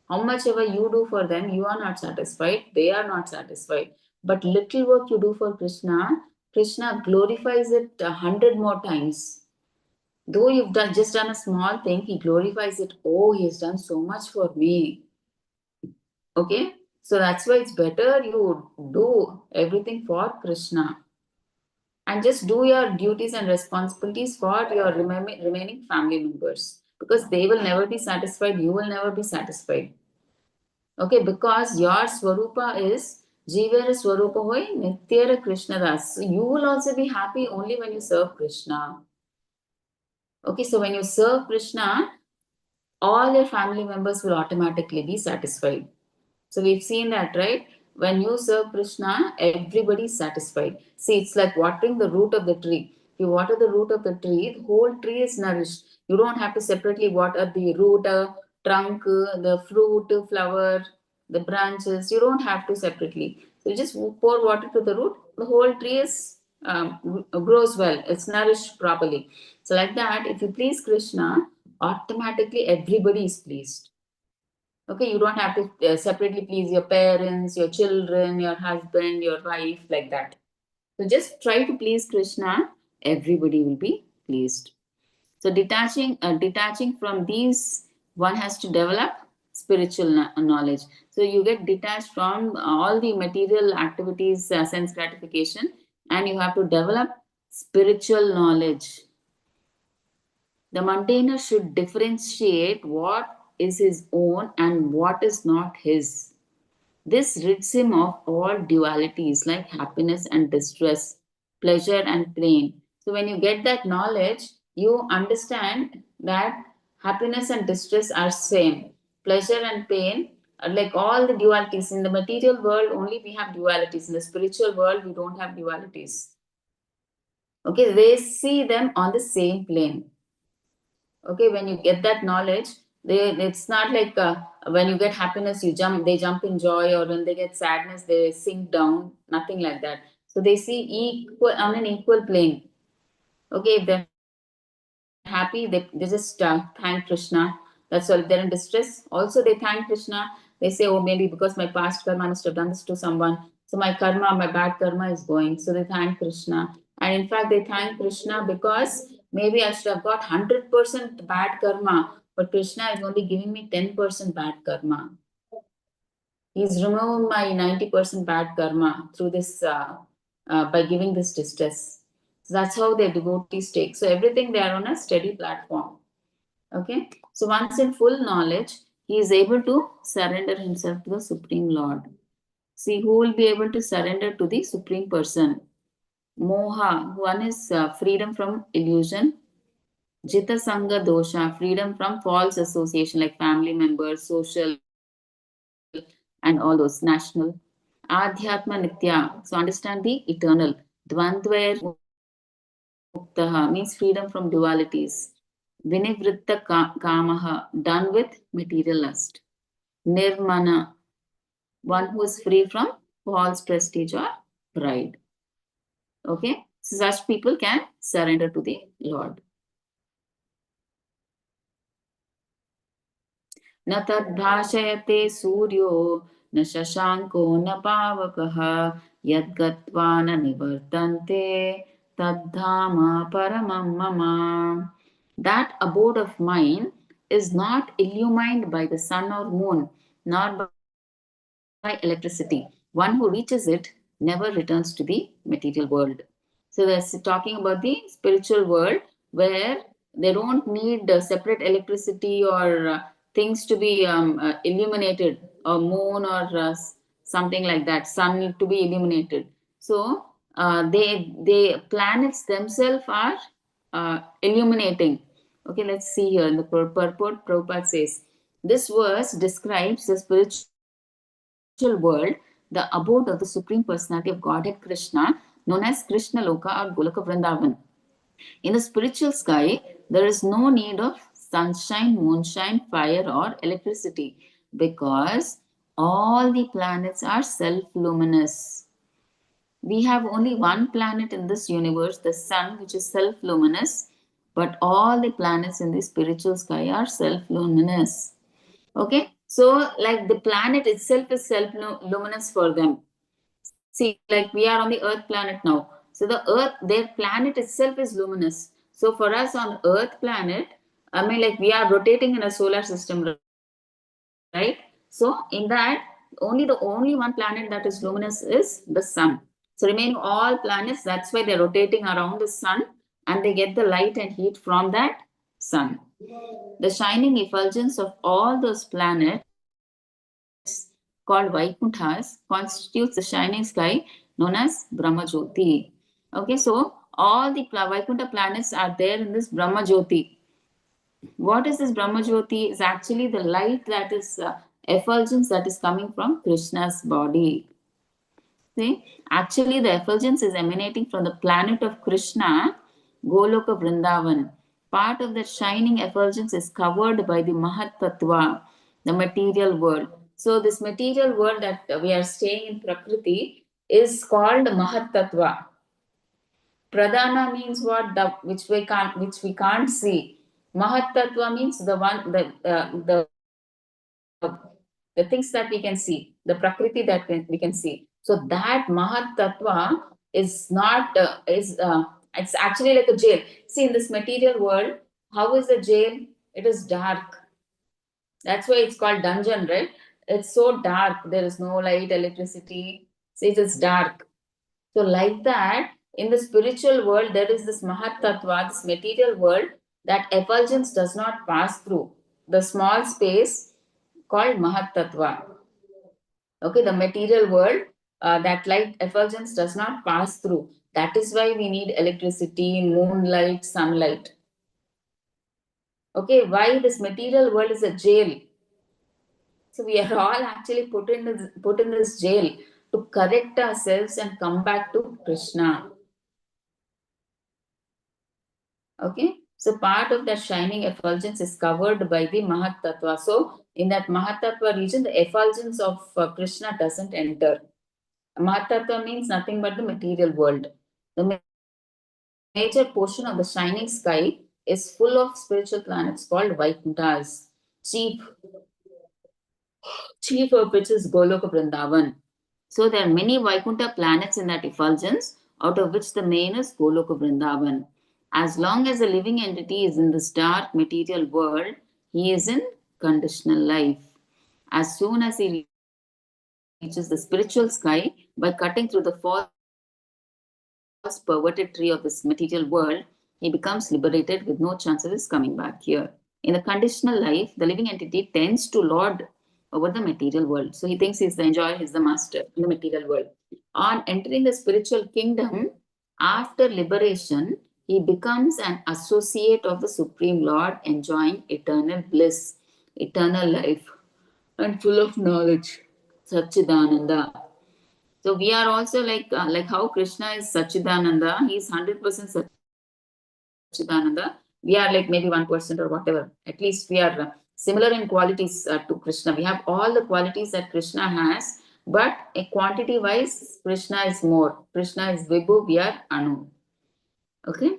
How much ever you do for them, you are not satisfied, they are not satisfied. But little work you do for Krishna, Krishna glorifies it 100 more times. Though you've just done a small thing, he glorifies it. Oh, he has done so much for me. Okay? So that's why it's better you do everything for Krishna. And just do your duties and responsibilities for your remaining family members. Because they will never be satisfied, you will never be satisfied. Okay, because your Swarupa is Jivera Swarupa Hoy Nityara Krishna Das. So you will also be happy only when you serve Krishna. Okay, so when you serve Krishna, all your family members will automatically be satisfied. So we've seen that, right? When you serve Krishna, everybody is satisfied. See, it's like watering the root of the tree. If you water the root of the tree, the whole tree is nourished. You don't have to separately water the root, trunk, the fruit, flower, the branches. You don't have to separately. So you just pour water to the root. The whole tree is grows well. It's nourished properly. So like that, if you please Krishna, automatically everybody is pleased. Okay, you don't have to separately please your parents, your children, your husband, your wife, like that. So just try to please Krishna, everybody will be pleased. So detaching from these, one has to develop spiritual knowledge. So you get detached from all the material activities, sense gratification, and you have to develop spiritual knowledge. The maintainer should differentiate what is his own and what is not his. This rids him of all dualities like happiness and distress, pleasure and pain. So, when you get that knowledge, you understand that happiness and distress are same. Pleasure and pain are like all the dualities. In the material world, only we have dualities. In the spiritual world, we don't have dualities. Okay, they see them on the same plane. Okay, when you get that knowledge, it's not like when you get happiness you jump, they jump in joy, or when they get sadness they sink down, nothing like that. So they see equal, on an equal plane. Okay, if they're happy, they just thank Krishna. That's all. If they're in distress, also they thank Krishna. They say, oh, maybe because my past karma, I must have done this to someone, so my karma, my bad karma is going. So they thank Krishna. And in fact, they thank Krishna because maybe I should have got 100% bad karma, but Krishna is only giving me 10% bad karma. He's removed my 90% bad karma through this, by giving this distress. So that's how their devotees take. So everything they are on a steady platform. Okay. So once in full knowledge, he is able to surrender himself to the Supreme Lord. See, who will be able to surrender to the Supreme Person? Moha, one is freedom from illusion. Jita Sangha Dosha, freedom from false association like family members, social, and all those national. And Adhyatma Nitya. So understand the eternal. Dvandvair Muktaha means freedom from dualities. Vinivritta Kamaha, done with material lust. Nirmana, one who is free from false prestige or pride. Okay, so such people can surrender to the Lord. न तद्भाषयते सूर्यो न शशांको न पावकः यद्गत्वा न निवर्तन्ते तद्धाम paramam mama. That abode of mine is not illumined by the sun or moon, nor by electricity. One who reaches it never returns to the material world. So that's talking about the spiritual world where they don't need separate electricity or things to be illuminated, or moon or something like that, sun to be illuminated. So they planets themselves are illuminating. Okay, let's see here in the purport. Prabhupada says this verse describes the spiritual world, the abode of the Supreme Personality of Godhead Krishna, known as Krishna Loka or Goloka Vrindavan. In the spiritual sky, there is no need of sunshine, moonshine, fire, or electricity because all the planets are self luminous. We have only one planet in this universe, the sun, which is self luminous, but all the planets in the spiritual sky are self luminous. Okay, so like the planet itself is self luminous for them. See, like we are on the Earth planet now. So the Earth, their planet itself is luminous. So for us on Earth planet, I mean, like we are rotating in a solar system, right? So in that, the only one planet that is luminous is the sun. So remaining all planets, that's why they're rotating around the sun and they get the light and heat from that sun. The shining effulgence of all those planets called Vaikunthas constitutes the shining sky known as Brahma Jyoti. Okay, so all the Vaikuntha planets are there in this Brahma Jyoti. What is this Brahma Jyoti? Is actually the light that is effulgence that is coming from Krishna's body. See, actually the effulgence is emanating from the planet of Krishna, Goloka Vrindavan. Part of that shining effulgence is covered by the Mahat Tattva, the material world. So this material world that we are staying in Prakriti is called Mahat Tattva. Pradhana means what? The which we can't see. Mahat Tattva means the one the things that we can see, the prakriti that we can see. So that Mahat Tattva is not it's actually like a jail. See, in this material world, how is the jail? It is dark. That's why it's called dungeon, right? It's so dark. There is no light, electricity. See, it is dark. So like that, in the spiritual world, there is this Mahat Tattva, this material world, that effulgence does not pass through. The small space called Mahat Tattva. Okay, the material world, that light effulgence does not pass through. That is why we need electricity, moonlight, sunlight. Okay, why this material world is a jail? So we are all actually put in this jail to correct ourselves and come back to Krishna. Okay, so part of that shining effulgence is covered by the Mahat Tattva. So in that Mahat Tattva region, the effulgence of Krishna doesn't enter. Mahat Tattva means nothing but the material world. The major portion of the shining sky is full of spiritual planets called Vaikunthas, chief, chief of which is Goloka Vrindavan. So there are many Vaikuntha planets in that effulgence, out of which the main is Goloka Vrindavan. As long as a living entity is in this dark material world, he is in conditional life. As soon as he reaches the spiritual sky, by cutting through the false perverted tree of this material world, he becomes liberated with no chance of his coming back here. In the conditional life, the living entity tends to lord over the material world. So he thinks he's the enjoyer, he's the master in the material world. On entering the spiritual kingdom, after liberation, he becomes an associate of the Supreme Lord, enjoying eternal bliss, eternal life, and full of knowledge, Satchidananda. So we are also like how Krishna is Sachidananda, he is 100% Sachidananda. We are like maybe 1% or whatever. At least we are similar in qualities to Krishna. We have all the qualities that Krishna has, but quantity wise, Krishna is more. Krishna is Vibhu, we are Anu. Okay.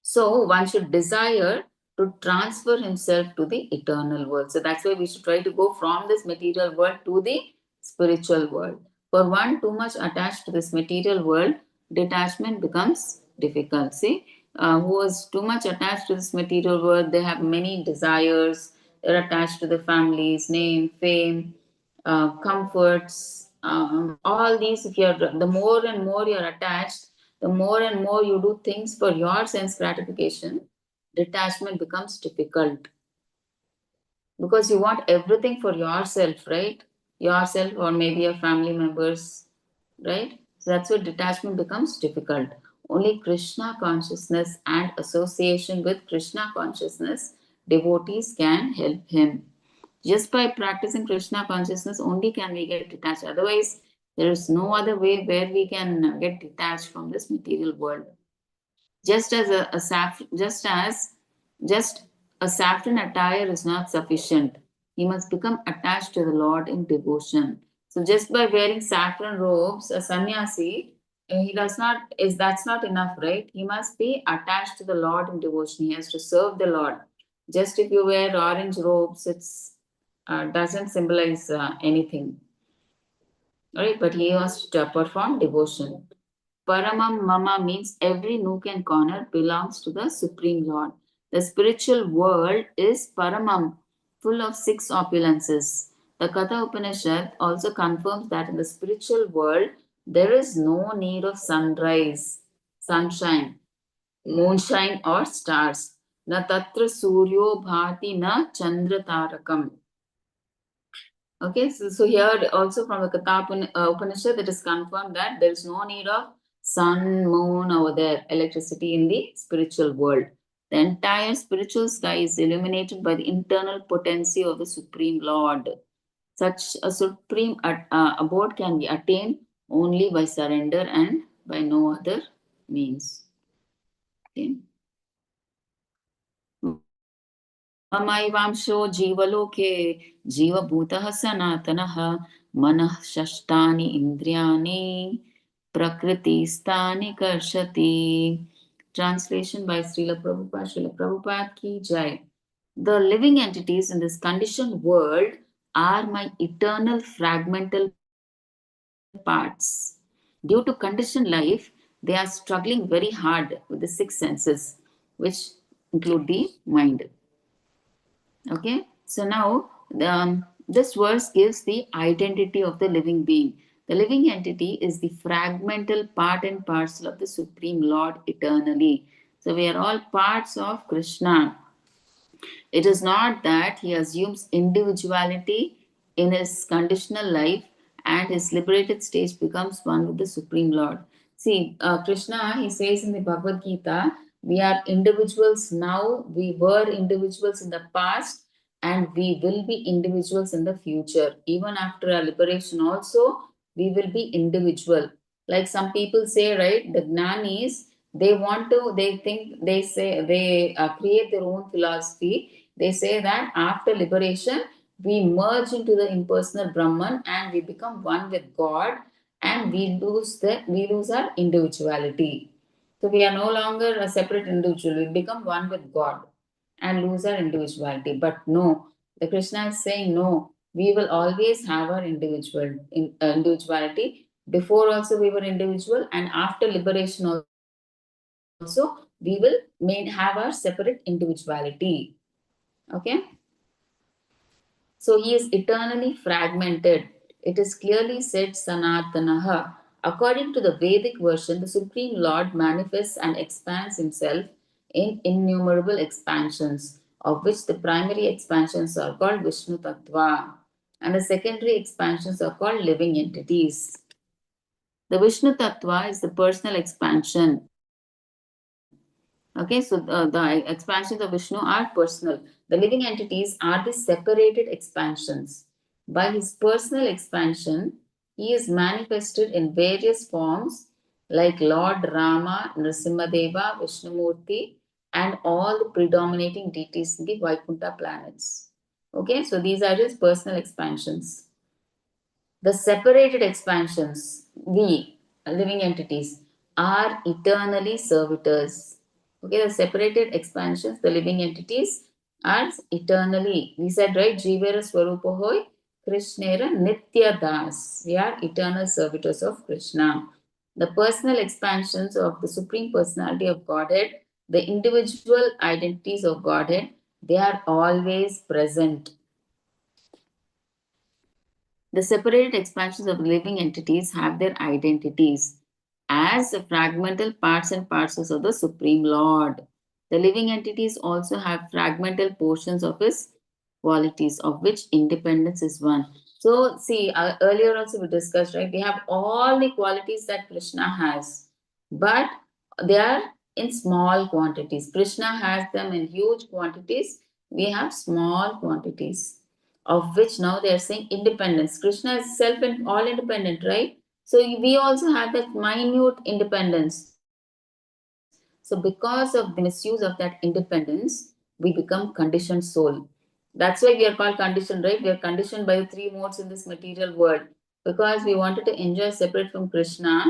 So one should desire to transfer himself to the eternal world. So that's why we should try to go from this material world to the spiritual world. For one too much attached to this material world, detachment becomes difficult. See, who is too much attached to this material world, they have many desires, they're attached to the families, name, fame, comforts, all these. If you're the more and more you're attached, the more and more you do things for your sense gratification, detachment becomes difficult because you want everything for yourself, right? Yourself or maybe your family members, right? So that's where detachment becomes difficult. Only Krishna consciousness and association with Krishna consciousness, devotees can help him. Just by practicing Krishna consciousness only can we get detached. Otherwise, there is no other way where we can get detached from this material world. Just as just a saffron attire is not sufficient. He must become attached to the Lord in devotion. So just by wearing saffron robes, a sannyasi, he does not is that's not enough, right? He must be attached to the Lord in devotion. He has to serve the Lord. Just if you wear orange robes, it's doesn't symbolize anything, right? But he has to perform devotion. Paramam Mama means every nook and corner belongs to the Supreme Lord. The spiritual world is Paramam, full of six opulences. The Katha Upanishad also confirms that in the spiritual world there is no need of sunrise, sunshine, moonshine, or stars. Na tatra suryo bhati na chandra tarakam. Okay, so here also from the Katha Upanishad, it is confirmed that there is no need of sun, moon over there, electricity in the spiritual world. The entire spiritual sky is illuminated by the internal potency of the Supreme Lord. Such a supreme abode can be attained only by surrender and by no other means. Okay. ममैवांशो जीवलोके जीवभूतः सनातनः मनः षष्ठानि इन्द्रियाणि प्रकृतिस्थानि कर्षति. Translation by Srila Prabhupada. Srila Prabhupada ki jai. The living entities in this conditioned world are my eternal fragmental parts. Due to conditioned life, they are struggling very hard with the six senses, which include the mind. Okay, so now this verse gives the identity of the living being. The living entity is the fragmental part and parcel of the Supreme Lord eternally. So we are all parts of Krishna. It is not that he assumes individuality in his conditional life and his liberated stage becomes one with the Supreme Lord. See, Krishna, he says in the Bhagavad Gita, we are individuals now, we were individuals in the past, and we will be individuals in the future. Even after our liberation, also, we will be individual. Like some people say, right, the Gnanis, they think, they say, they create their own philosophy. They say that after liberation, we merge into the impersonal Brahman and we become one with God, and we lose our individuality. So we are no longer a separate individual. We become one with God and lose our individuality. But no, the Krishna is saying no. We will always have our individuality. Before also we were individual, and after liberation also we will have our separate individuality. Okay. So he is eternally fragmented. It is clearly said Sanatanaha. According to the Vedic version, the Supreme Lord manifests and expands himself in innumerable expansions, of which the primary expansions are called Vishnu Tattva and the secondary expansions are called living entities. The Vishnu Tattva is the personal expansion. Okay, so the expansions of Vishnu are personal. The living entities are the separated expansions. By his personal expansion, He is manifested in various forms like Lord Rama, Nrsimhadeva, Vishnumurti, and all the predominating deities in the Vaikuntha planets. Okay, so these are his personal expansions. The separated expansions, we, living entities, are eternally servitors. Okay, the separated expansions, the living entities, are eternally. We said, right? Jivera Swarupohoi, Krishnera Nitya Das. We are eternal servitors of Krishna. The personal expansions of the Supreme Personality of Godhead, the individual identities of Godhead, they are always present. The separated expansions of living entities have their identities as fragmental parts and parcels of the Supreme Lord. The living entities also have fragmental portions of his qualities, of which independence is one. So, see, earlier also we discussed, right? We have all the qualities that Krishna has, but they are in small quantities. Krishna has them in huge quantities, we have small quantities, of which now they are saying independence. Krishna is self and all independent, right? So we also have that minute independence. So because of the misuse of that independence, we become conditioned soul. That's why we are called conditioned, right? We are conditioned by the three modes in this material world because we wanted to enjoy separate from Krishna.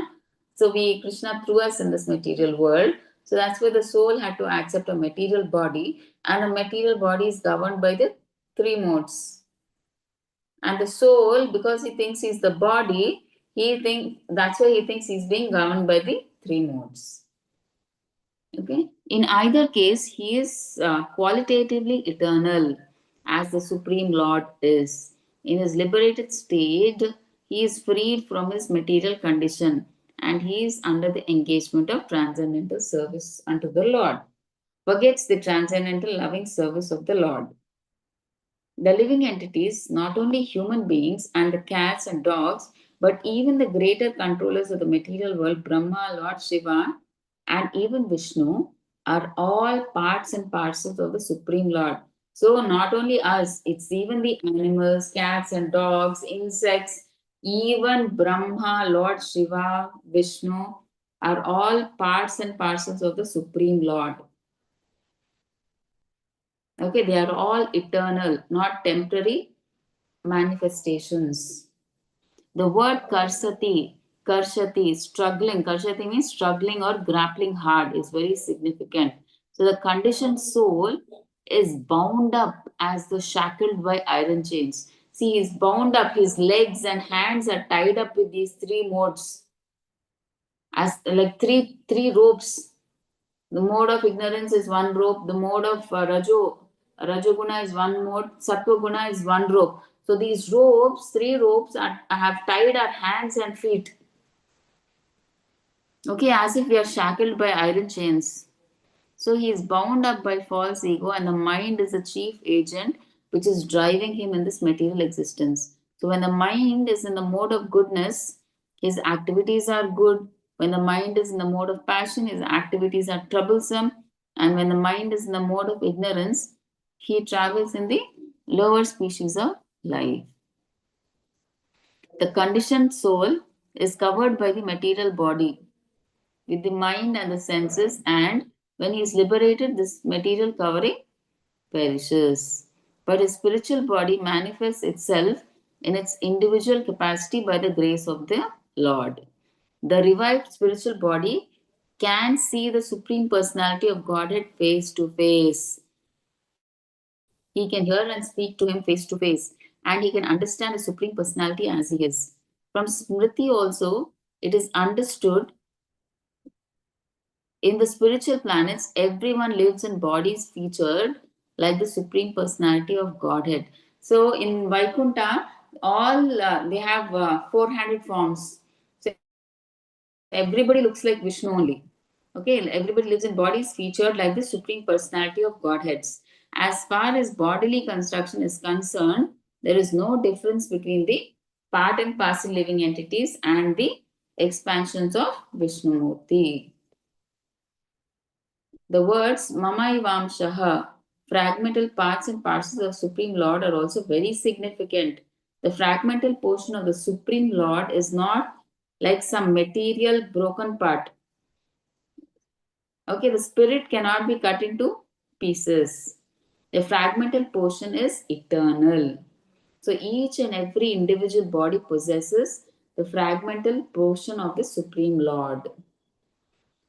So Krishna threw us in this material world. So that's why the soul had to accept a material body, and a material body is governed by the three modes. And the soul, because he thinks he's the body, that's why he thinks he's being governed by the three modes. Okay. In either case, he is qualitatively eternal, as the Supreme Lord is. In his liberated state, he is freed from his material condition and he is under the engagement of transcendental service unto the Lord. Forgets the transcendental loving service of the Lord. The living entities, not only human beings and the cats and dogs, but even the greater controllers of the material world, Brahma, Lord Shiva, and even Vishnu, are all parts and parcels of the Supreme Lord. So, not only us, it's even the animals, cats and dogs, insects, even Brahma, Lord Shiva, Vishnu, are all parts and parcels of the Supreme Lord. Okay, they are all eternal, not temporary manifestations. The word karshati, struggling, karshati means struggling or grappling hard, is very significant. So the conditioned soul is bound up as though shackled by iron chains. See, he's bound up, his legs and hands are tied up with these three modes, as like three ropes. The mode of ignorance is one rope. The mode of Rajoguna is one mode. Sattva is one rope. So these ropes, three ropes, have tied our hands and feet. Okay, as if we are shackled by iron chains. So he is bound up by false ego, and the mind is the chief agent which is driving him in this material existence. So when the mind is in the mode of goodness, his activities are good. When the mind is in the mode of passion, his activities are troublesome. And when the mind is in the mode of ignorance, he travels in the lower species of life. The conditioned soul is covered by the material body with the mind and the senses, and when he is liberated, this material covering perishes. But his spiritual body manifests itself in its individual capacity by the grace of the Lord. The revived spiritual body can see the Supreme Personality of Godhead face to face. He can hear and speak to him face to face, and he can understand the Supreme Personality as he is. From Smriti also, it is understood in the spiritual planets, everyone lives in bodies featured like the Supreme Personality of Godhead. So in Vaikuntha, all they have four-handed forms. So everybody looks like Vishnu only. Okay, everybody lives in bodies featured like the Supreme Personality of Godheads. As far as bodily construction is concerned, there is no difference between the part and parcel living entities and the expansions of Vishnumurti. The words Mamai Vamshaha, fragmental parts and parcels of Supreme Lord, are also very significant. The fragmental portion of the Supreme Lord is not like some material broken part. Okay, the spirit cannot be cut into pieces. The fragmental portion is eternal. So each and every individual body possesses the fragmental portion of the Supreme Lord.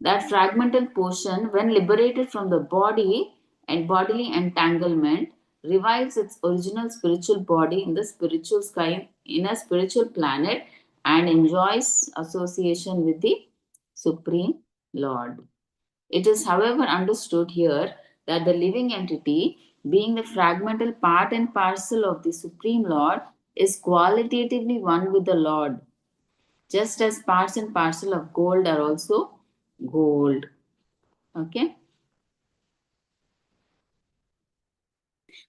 That fragmental portion, when liberated from the body and bodily entanglement, revives its original spiritual body in the spiritual sky, in a spiritual planet, and enjoys association with the Supreme Lord. It is, however, understood here that the living entity, being the fragmental part and parcel of the Supreme Lord, is qualitatively one with the Lord, just as parts and parcel of gold are also gold. Okay,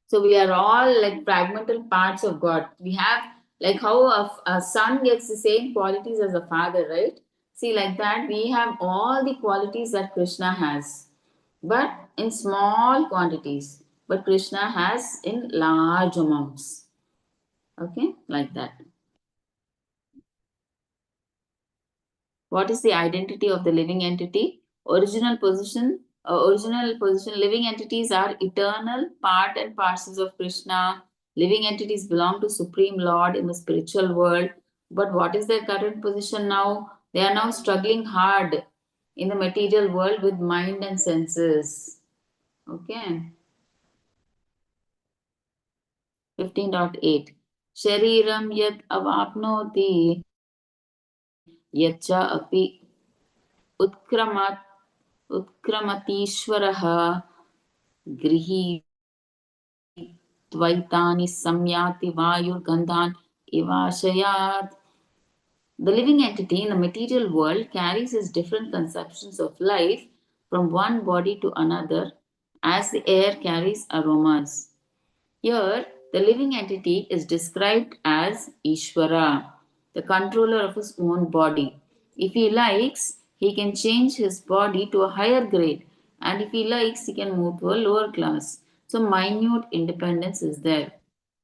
so we are all like fragmental parts of God. We have like how a son gets the same qualities as a father, right? See, like that, we have all the qualities that Krishna has, but in small quantities. But Krishna has in large amounts. Okay, like that. What is the identity of the living entity? Original position. Living entities are eternal part and parcels of Krishna. Living entities belong to Supreme Lord in the spiritual world. But what is their current position now? They are now struggling hard in the material world with mind and senses. Okay. 15.8 Shariram yat avapnoti yaccha api उत्क्रमत् उत्क्रमतीश्वरः गृहीत्वैतानि संयाति वायुर्गन्धान् इवाशयात्. The living entity in the material world carries his different conceptions of life from one body to another as the air carries aromas. Here, the living entity is described as Ishvara, the controller of his own body. If he likes, he can change his body to a higher grade, and if he likes, he can move to a lower class. So, minute independence is there.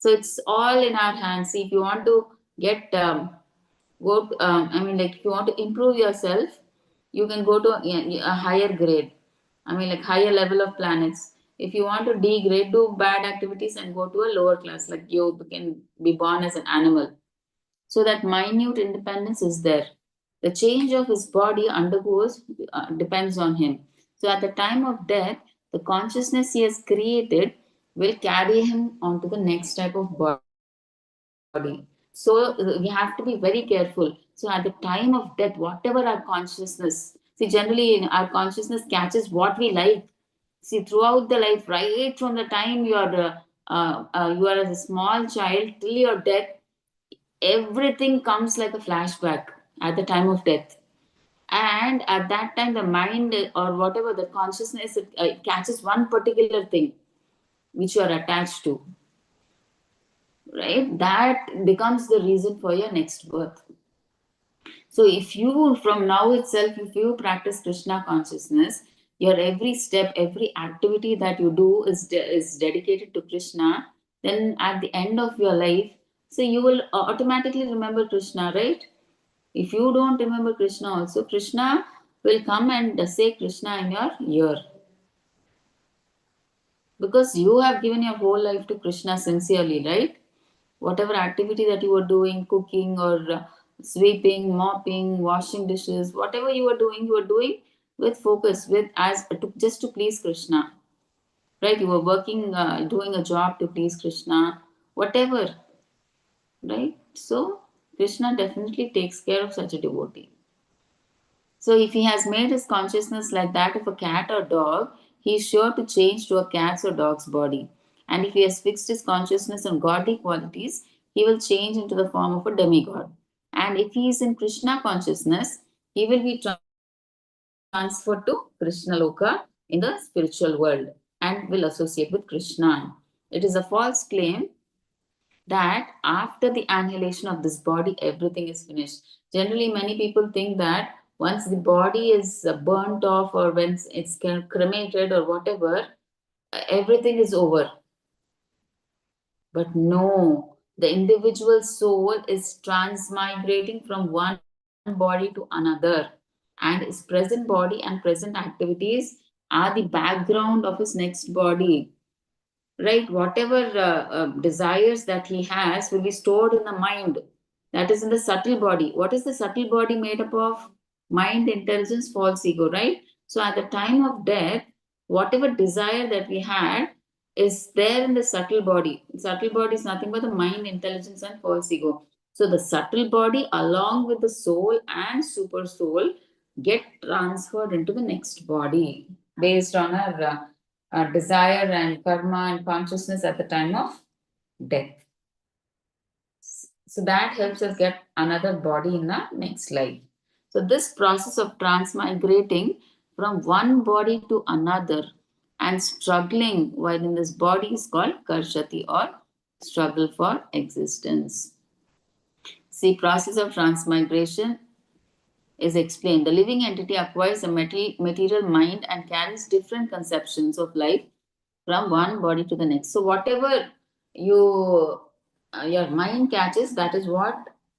So, it's all in our hands. See, if you want to get go, I mean, like if you want to improve yourself, you can go to a higher grade. I mean, like higher level of planets. If you want to degrade, do bad activities and go to a lower class, like you can be born as an animal. So that minute independence is there. The change of his body undergoes depends on him. So at the time of death, the consciousness he has created will carry him on to the next type of body. So we have to be very careful. So at the time of death, whatever our consciousness, see, generally our consciousness catches what we like. See, throughout the life, right from the time you are as a small child till your death, everything comes like a flashback at the time of death. And at that time, the mind or whatever the consciousness it catches one particular thing which you are attached to, right? That becomes the reason for your next birth. So if you, from now itself, if you practice Krishna consciousness, your every step, every activity that you do is dedicated to Krishna, then at the end of your life, so you will automatically remember Krishna, right? If you don't remember Krishna also, Krishna will come and say Krishna in your ear. Because you have given your whole life to Krishna sincerely, right? Whatever activity that you were doing, cooking or sweeping, mopping, washing dishes, whatever you were doing with focus, with as to, just to please Krishna, right? You were working, doing a job to please Krishna, whatever, right? So Krishna definitely takes care of such a devotee. So if he has made his consciousness like that of a cat or dog, he is sure to change to a cat's or dog's body. And if he has fixed his consciousness on godly qualities, he will change into the form of a demigod. And if he is in Krishna consciousness, he will be transferred to Krishna Loka in the spiritual world and will associate with Krishna. It is a false claim that after the annihilation of this body, everything is finished. Generally, many people think that once the body is burnt off or when it's cremated or whatever, everything is over. But no, the individual soul is transmigrating from one body to another, and his present body and present activities are the background of his next body, right? Whatever desires that he has will be stored in the mind, that is in the subtle body. What is the subtle body made up of? Mind, intelligence, false ego, right? So at the time of death, whatever desire that we had is there in the subtle body. Subtle body is nothing but the mind, intelligence, and false ego. So the subtle body along with the soul and super soul get transferred into the next body based on our desire and karma and consciousness at the time of death. So that helps us get another body in the next life. So this process of transmigrating from one body to another and struggling while in this body is called karshati, or struggle for existence. See, process of transmigration is explained. The living entity acquires a material mind and carries different conceptions of life from one body to the next. So whatever you your mind catches, that is what,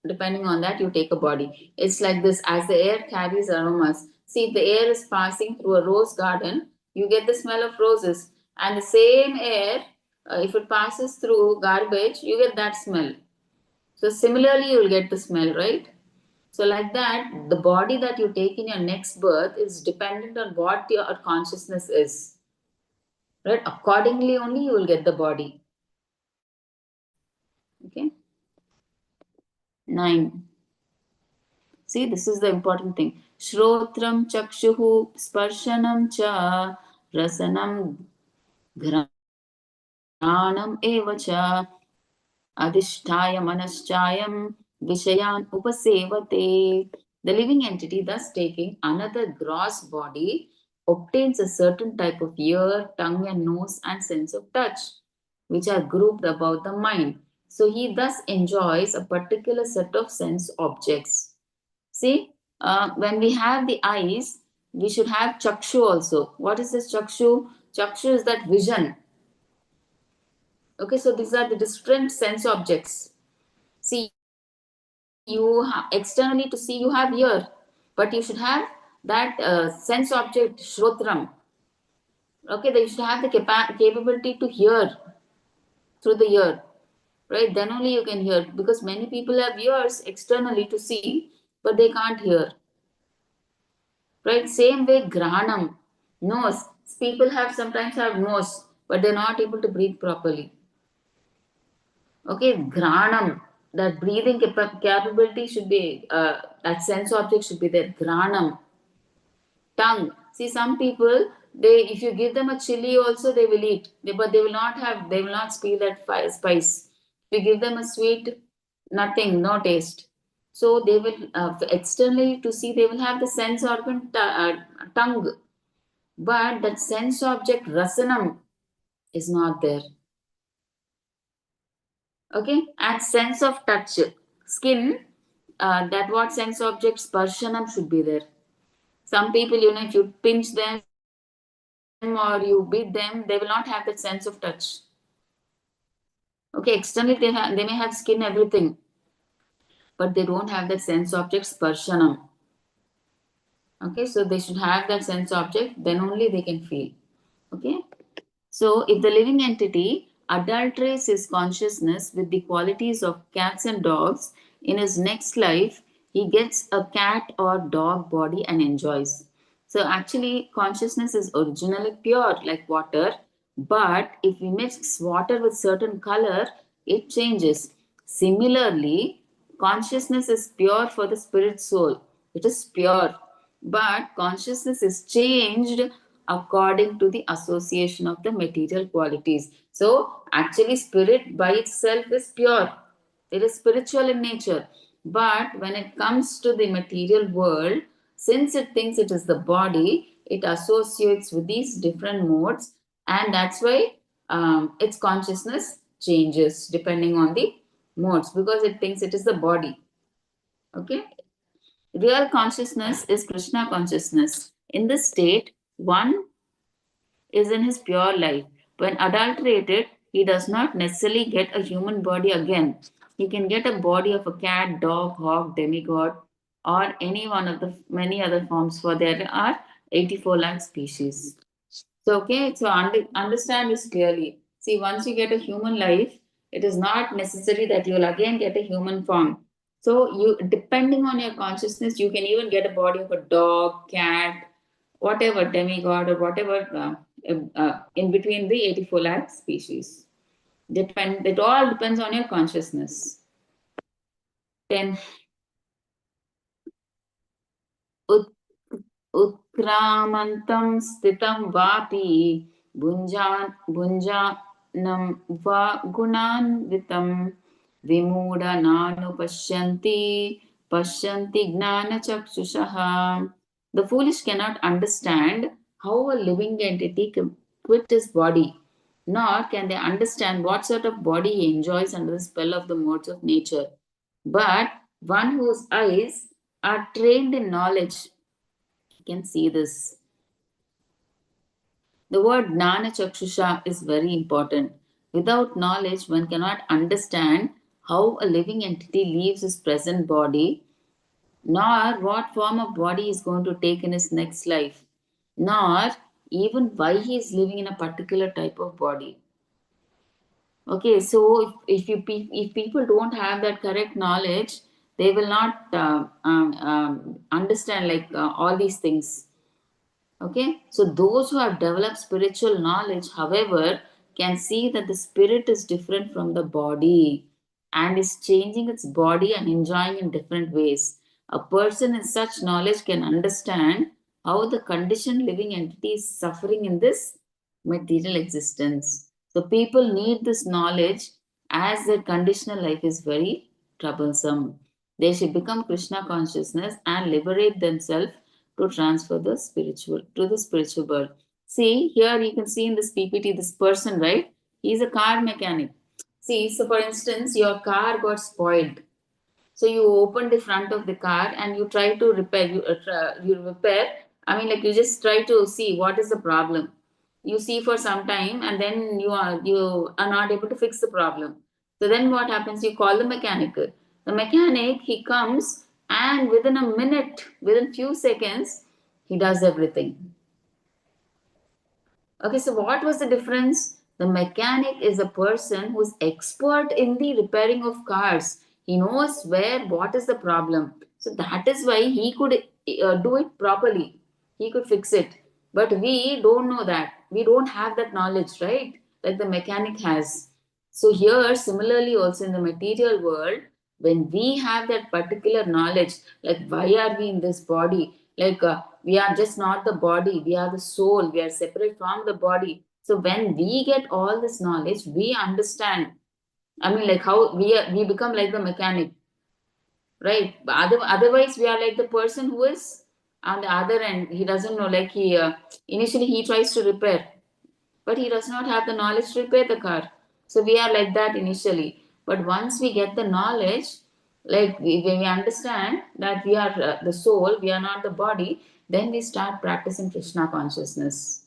depending on that you take a body. It's like this: as the air carries aromas. See, if the air is passing through a rose garden, you get the smell of roses, and the same air, if it passes through garbage, you get that smell. So similarly, you will get the smell, right? So like that, the body that you take in your next birth is dependent on what your consciousness is. Right? Accordingly only you will get the body. Okay. 9. See, this is the important thing. Shrotram chakshuhu sparshanam cha rasanam ghranam evacha adhishtaya manaschayam vishayan upasevate. The living entity, thus taking another gross body, obtains a certain type of ear, tongue and nose and sense of touch, which are grouped about the mind. So he thus enjoys a particular set of sense objects. See, when we have the eyes, we should have chakshu also. What is this chakshu? Chakshu is that vision. Okay, so these are the different sense objects. See, externally to see, you have ear, but you should have that sense object, shrotram. Okay, they should have the capability to hear through the ear, right? Then only you can hear, because many people have ears externally to see, but they can't hear, right? Same way, granam, nose. People have sometimes have nose, but they're not able to breathe properly. Okay, granam, that breathing capability should be, that sense object should be there. Granam, tongue. See, some people, they, if you give them a chili also, they will eat, but they will not have, they will not feel that spice. If you give them a sweet, nothing, no taste. So they will, externally to see, they will have the sense organ, tongue, but that sense object rasanam is not there. Okay, and sense of touch, skin, that what sense object sparshanam should be there. Some people, if you pinch them or you beat them, they will not have that sense of touch. Okay, externally they may have skin, everything, but they don't have that sense object sparshanam. Okay, so they should have that sense object, then only they can feel. Okay, so if the living entity adulterates his consciousness with the qualities of cats and dogs, in his next life he gets a cat or dog body and enjoys. So actually consciousness is originally pure like water, but if we mix water with certain color, it changes. Similarly, consciousness is pure for the spirit soul. It is pure, but consciousness is changed according to the association of the material qualities. So actually spirit by itself is pure. It is spiritual in nature. But when it comes to the material world, since it thinks it is the body, it associates with these different modes, and that's why its consciousness changes depending on the modes, because it thinks it is the body. Okay. Real consciousness is Krishna consciousness. In this state, one is in his pure life. When adulterated, he does not necessarily get a human body again. He can get a body of a cat, dog, hawk, demigod, or any one of the many other forms, for there are 84 lakh species. So, okay, so understand this clearly. See, once you get a human life, it is not necessary that you will again get a human form. So, you, depending on your consciousness, you can even get a body of a dog, cat, whatever, demigod, or whatever, in between the 84 lakh species. It all depends on your consciousness. Then, उत्क्रामन्तं स्थितं वापि भुञ्जानं वा गुणान्वितं विमूढनानुपश्यन्ति पश्यन्ति ज्ञानचक्षुषः. The foolish cannot understand how a living entity can quit his body, nor can they understand what sort of body he enjoys under the spell of the modes of nature. But one whose eyes are trained in knowledge can see this. The word Gnana Chakshusha is very important. Without knowledge, one cannot understand how a living entity leaves his present body, nor what form of body he is going to take in his next life, nor even why he is living in a particular type of body. Okay, so if people don't have that correct knowledge, they will not understand all these things. Okay, so those who have developed spiritual knowledge, however, can see that the spirit is different from the body and is changing its body and enjoying in different ways. A person in such knowledge can understand how the conditioned living entity is suffering in this material existence. So people need this knowledge as their conditional life is very troublesome. They should become Krishna consciousness and liberate themselves to transfer the spiritual to the spiritual world. See, here you can see in this PPT this person, right? He's a car mechanic. See, so for instance, your car got spoiled. So you open the front of the car and you try to repair. You repair. I mean, like you just try to see what is the problem. You see for some time, and then you are not able to fix the problem. So then what happens? You call the mechanic. The mechanic, he comes, and within a minute, within few seconds, he does everything. Okay, so what was the difference? The mechanic is a person who is expert in the repairing of cars. He knows what is the problem. So that is why he could do it properly. He could fix it. But we don't know that. We don't have that knowledge, right? Like the mechanic has. So here, similarly, also in the material world, when we have that particular knowledge, like why are we in this body? We are just not the body, we are the soul, we are separate from the body. So when we get all this knowledge, we understand. I mean, like how we become like the mechanic, right? Otherwise, we are like the person who is on the other end. He doesn't know, like initially he tries to repair, but he does not have the knowledge to repair the car. So we are like that initially. But once we get the knowledge, when we understand that we are the soul, we are not the body, then we start practicing Krishna consciousness.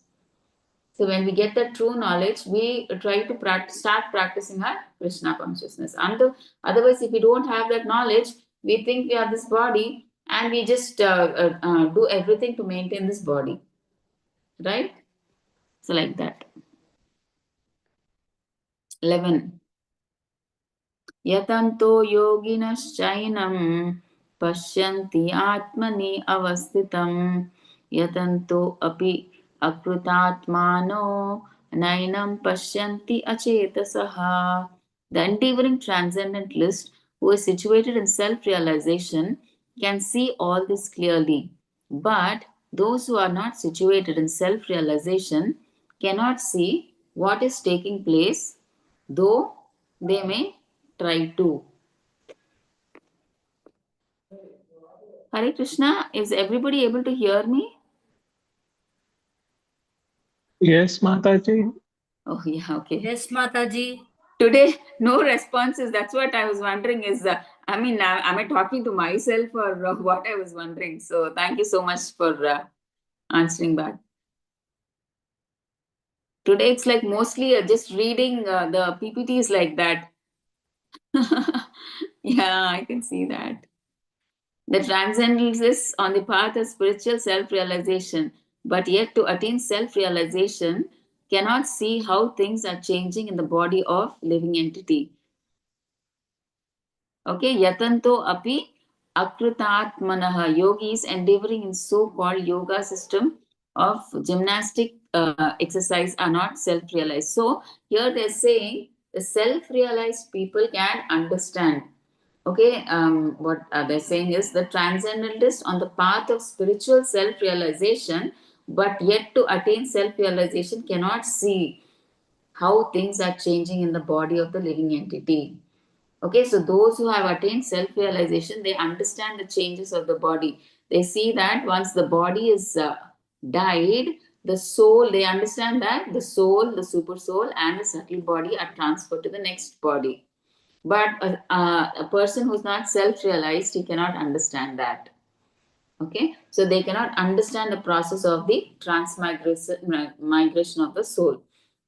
So when we get that true knowledge, we try to start practicing our Krishna consciousness. Otherwise, if we don't have that knowledge, we think we are this body and we just do everything to maintain this body. Right? So like that. 11. यतन्तो योगिनश्चैनं पश्यन्ति आत्मनि अवस्थितं यतन्तो अपि अकृतात्मानो नैनं पश्यन्ति अचेतसः. The endeavoring transcendentalist who is situated in self-realization can see all this clearly. But those who are not situated in self-realization cannot see what is taking place, though they may try to. Hare Krishna, is everybody able to hear me? Yes, Mataji. Oh, yeah, okay. Yes, Mataji. Today, no responses. That's what I was wondering is, am I talking to myself or what I was wondering? So, thank you so much for answering back. Today it's like mostly just reading the PPTs like that. Yeah, I can see that. The transcendence on the path of spiritual self-realization, but yet to attain self-realization cannot see how things are changing in the body of living entity. Okay, yatanto api akritatmanaha. Yogis endeavoring in so-called yoga system of gymnastic exercise are not self-realized. So here they're saying the self-realized people can understand. Okay, what they're saying is the transcendentalist on the path of spiritual self-realization, but yet to attain self-realization cannot see how things are changing in the body of the living entity. Okay, so those who have attained self realization, they understand the changes of the body. They see that once the body is died, the soul, they understand that the soul, the super soul, and the subtle body are transferred to the next body. But a person who's not self realized, he cannot understand that. Okay, so they cannot understand the process of the transmigration of the soul.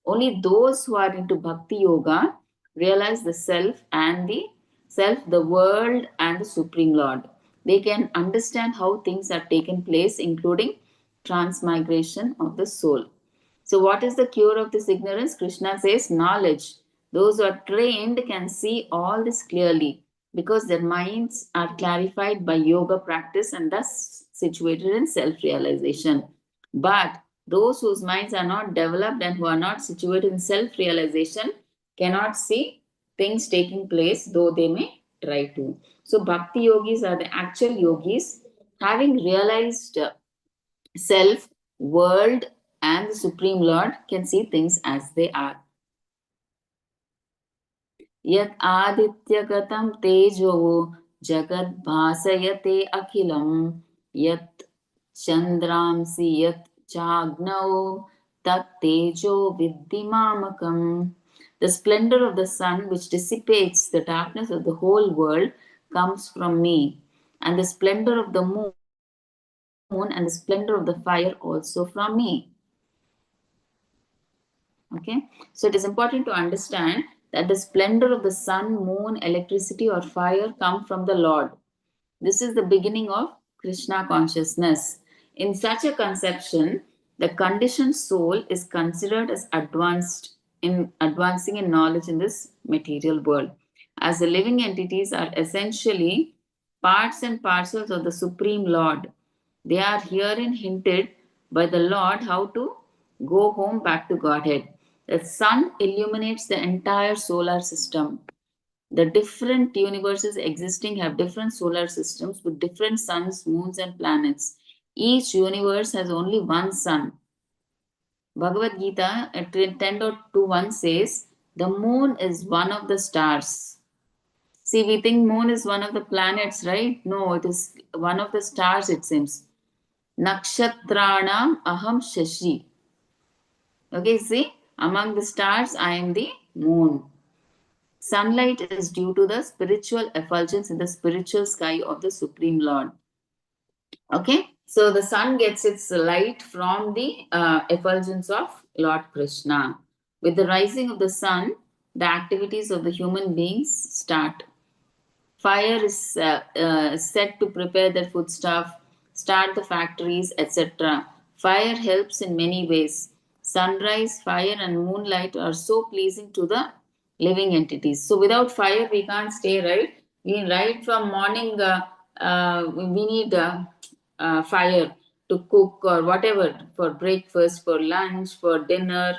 Only those who are into bhakti yoga realize the self, the world, and the supreme lord. They can understand how things are taken place, including transmigration of the soul. So, what is the cure of this ignorance? Krishna says knowledge. Those who are trained can see all this clearly because their minds are clarified by yoga practice and thus situated in self realization. But those whose minds are not developed and who are not situated in self realization cannot see things taking place, though they may try to. So, bhakti yogis are the actual yogis having realized self, world, and the Supreme Lord can see things as they are. Yat adityagatam tejo jagat bhasayate akhilam yat chandramsi yat chagnau tat tejo viddimamakam. The splendor of the sun which dissipates the darkness of the whole world comes from me, and the splendor of the moon and the splendor of the fire also from me. Okay, so it is important to understand that the splendor of the sun, moon, electricity, or fire come from the Lord. This is the beginning of Krishna consciousness. In such a conception, the conditioned soul is considered as advancing in knowledge in this material world, as the living entities are essentially parts and parcels of the Supreme Lord. They are herein hinted by the Lord how to go home back to Godhead. The sun illuminates the entire solar system. The different universes existing have different solar systems with different suns, moons, and planets. Each universe has only one sun. Bhagavad Gita 10.21 says, the moon is one of the stars. See, we think moon is one of the planets, right? No, it is one of the stars, it seems. Nakshatranam aham shashi. Okay, see, among the stars, I am the moon. Sunlight is due to the spiritual effulgence in the spiritual sky of the Supreme Lord. Okay, so the sun gets its light from the effulgence of Lord Krishna. With the rising of the sun, the activities of the human beings start. Fire is set to prepare their foodstuff, start the factories, etc. Fire helps in many ways. Sunrise, fire, and moonlight are so pleasing to the living entities. So without fire, we can't stay, right? We right from morning, we need fire to cook or whatever for breakfast, for lunch, for dinner,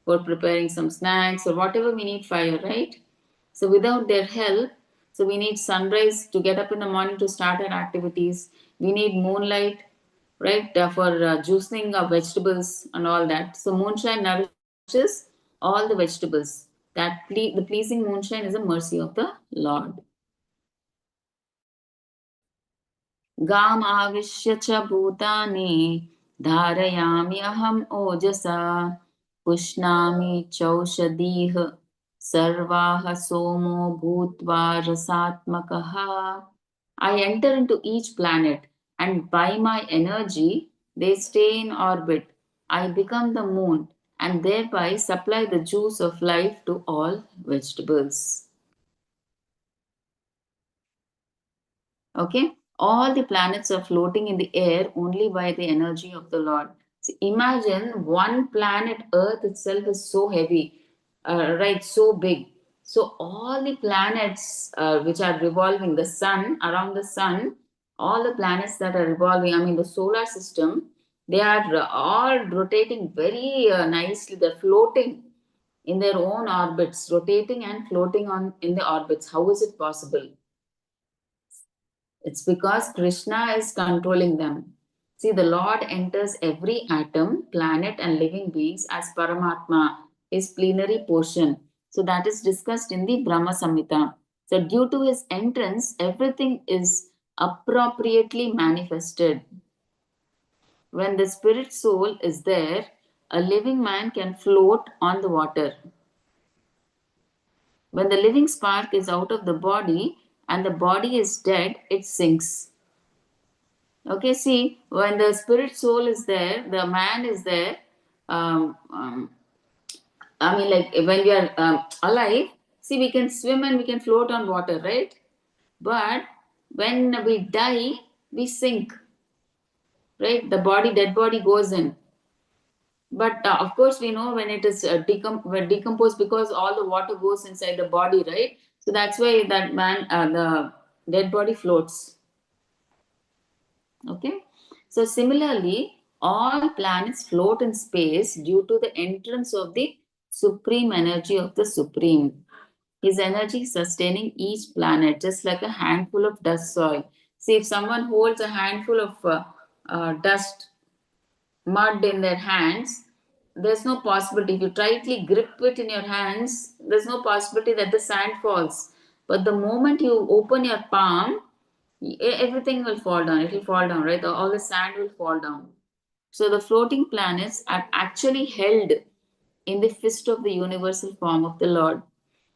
for preparing some snacks or whatever we need fire, right? So without their help, so we need sunrise to get up in the morning to start our activities. We need moonlight, right, for juicing of vegetables and all that. So moonshine nourishes all the vegetables. The pleasing moonshine is a mercy of the Lord. गाम आविश्य च भूतानि धारयामि अहम् ओजसा पुष्णामि चौषधीः सर्वाः सोमो भूत्वा रसात्मकः. I enter into each planet and by my energy they stay in orbit. I become the moon and thereby supply the juice of life to all vegetables. Okay, all the planets are floating in the air only by the energy of the Lord. So imagine one planet, Earth itself is so heavy, right? So big. So all the planets which are revolving, the sun, around the sun, all the planets that are revolving, I mean the solar system, they are all rotating very nicely. They're floating in their own orbits, rotating and floating on in the orbits. How is it possible? It's because Krishna is controlling them. See, the Lord enters every atom, planet, and living beings as Paramatma, his plenary portion. So that is discussed in the Brahma Samhita. So due to his entrance, everything is appropriately manifested. When the spirit soul is there, a living man can float on the water. When the living spark is out of the body and the body is dead, it sinks. Okay, see, when the spirit soul is there, the man is there. Um, um, I mean, like when we are alive, see, we can swim and we can float on water, right? But when we die, we sink, right? The body, dead body goes in. But of course, we know when it is decomposed because all the water goes inside the body, right? So that's why that man, the dead body floats. Okay, so similarly, all planets float in space due to the entrance of the supreme energy of the Supreme. His energy sustaining each planet, just like a handful of dust soil. See, if someone holds a handful of dust, mud in their hands, there's no possibility. If you tightly grip it in your hands, there's no possibility that the sand falls. But the moment you open your palm, everything will fall down. It will fall down, right? All the sand will fall down. So the floating planets are actually held in the fist of the universal form of the Lord.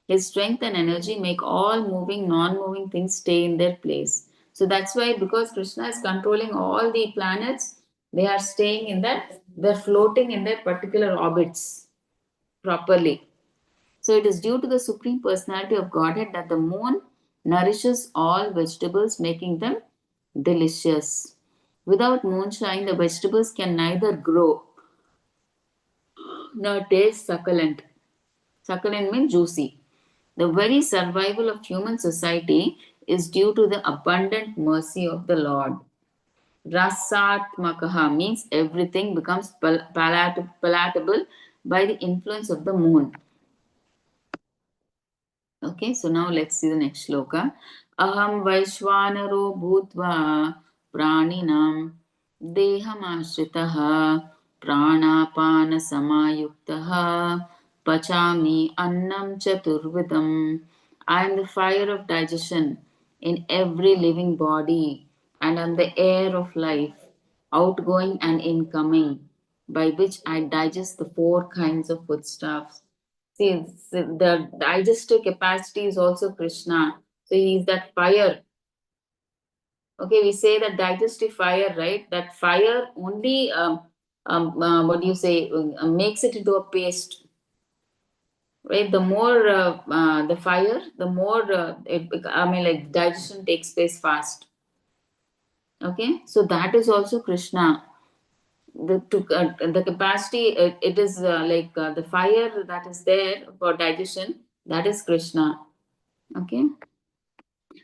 His strength and energy make all moving, non-moving things stay in their place. So that's why, because Krishna is controlling all the planets, they are staying in that, they're floating in their particular orbits properly. So it is due to the Supreme Personality of Godhead that the moon nourishes all vegetables, making them delicious. Without moonshine, the vegetables can neither grow nor taste succulent. Succulent means juicy. The very survival of human society is due to the abundant mercy of the Lord. Rasatmakaha means everything becomes palatable by the influence of the moon. Okay, so now let's see the next shloka. Aham Vaishwanaro Bhutva Praninam Dehamashitaha Pranapana Samayuktaha Pachami Annam Chaturvidam. I am the fire of digestion in every living body and am the air of life, outgoing and incoming, by which I digest the four kinds of foodstuffs. See, the digestive capacity is also Krishna. So he is that fire. Okay, we say that digestive fire, right? That fire only, what do you say, makes it into a paste, right? The more the fire, the more, I mean, like digestion takes place fast. Okay, so that is also Krishna. The capacity, it is the fire that is there for digestion, that is Krishna. Okay.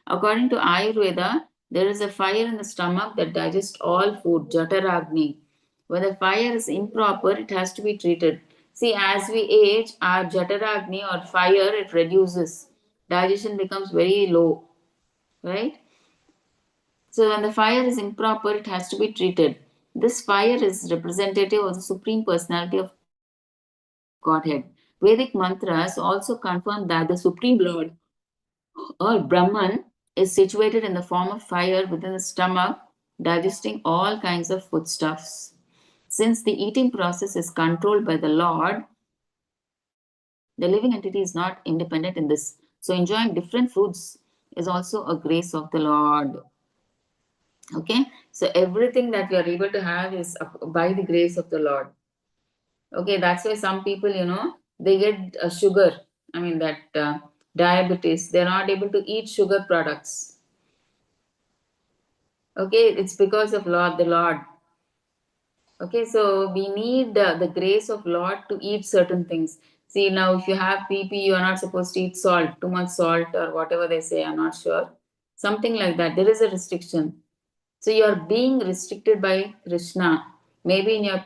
According to Ayurveda, there is a fire in the stomach that digests all food, Jataragni. When the fire is improper, it has to be treated. See, as we age, our Jataragni or fire, it reduces. Digestion becomes very low, right? So when the fire is improper, it has to be treated. This fire is representative of the Supreme Personality of Godhead. Vedic mantras also confirm that the Supreme Lord or Brahman is situated in the form of fire within the stomach, digesting all kinds of foodstuffs. Since the eating process is controlled by the Lord, the living entity is not independent in this. So, enjoying different foods is also a grace of the Lord. Okay, so everything that we are able to have is by the grace of the Lord. Okay, that's why some people, they get sugar. I mean, that diabetes, they're not able to eat sugar products. Okay, it's because of the Lord. Okay, so we need the grace of Lord to eat certain things. See, now if you have PP, you are not supposed to eat salt, too much salt or whatever they say, I'm not sure. Something like that. There is a restriction. So you are being restricted by Krishna. Maybe in your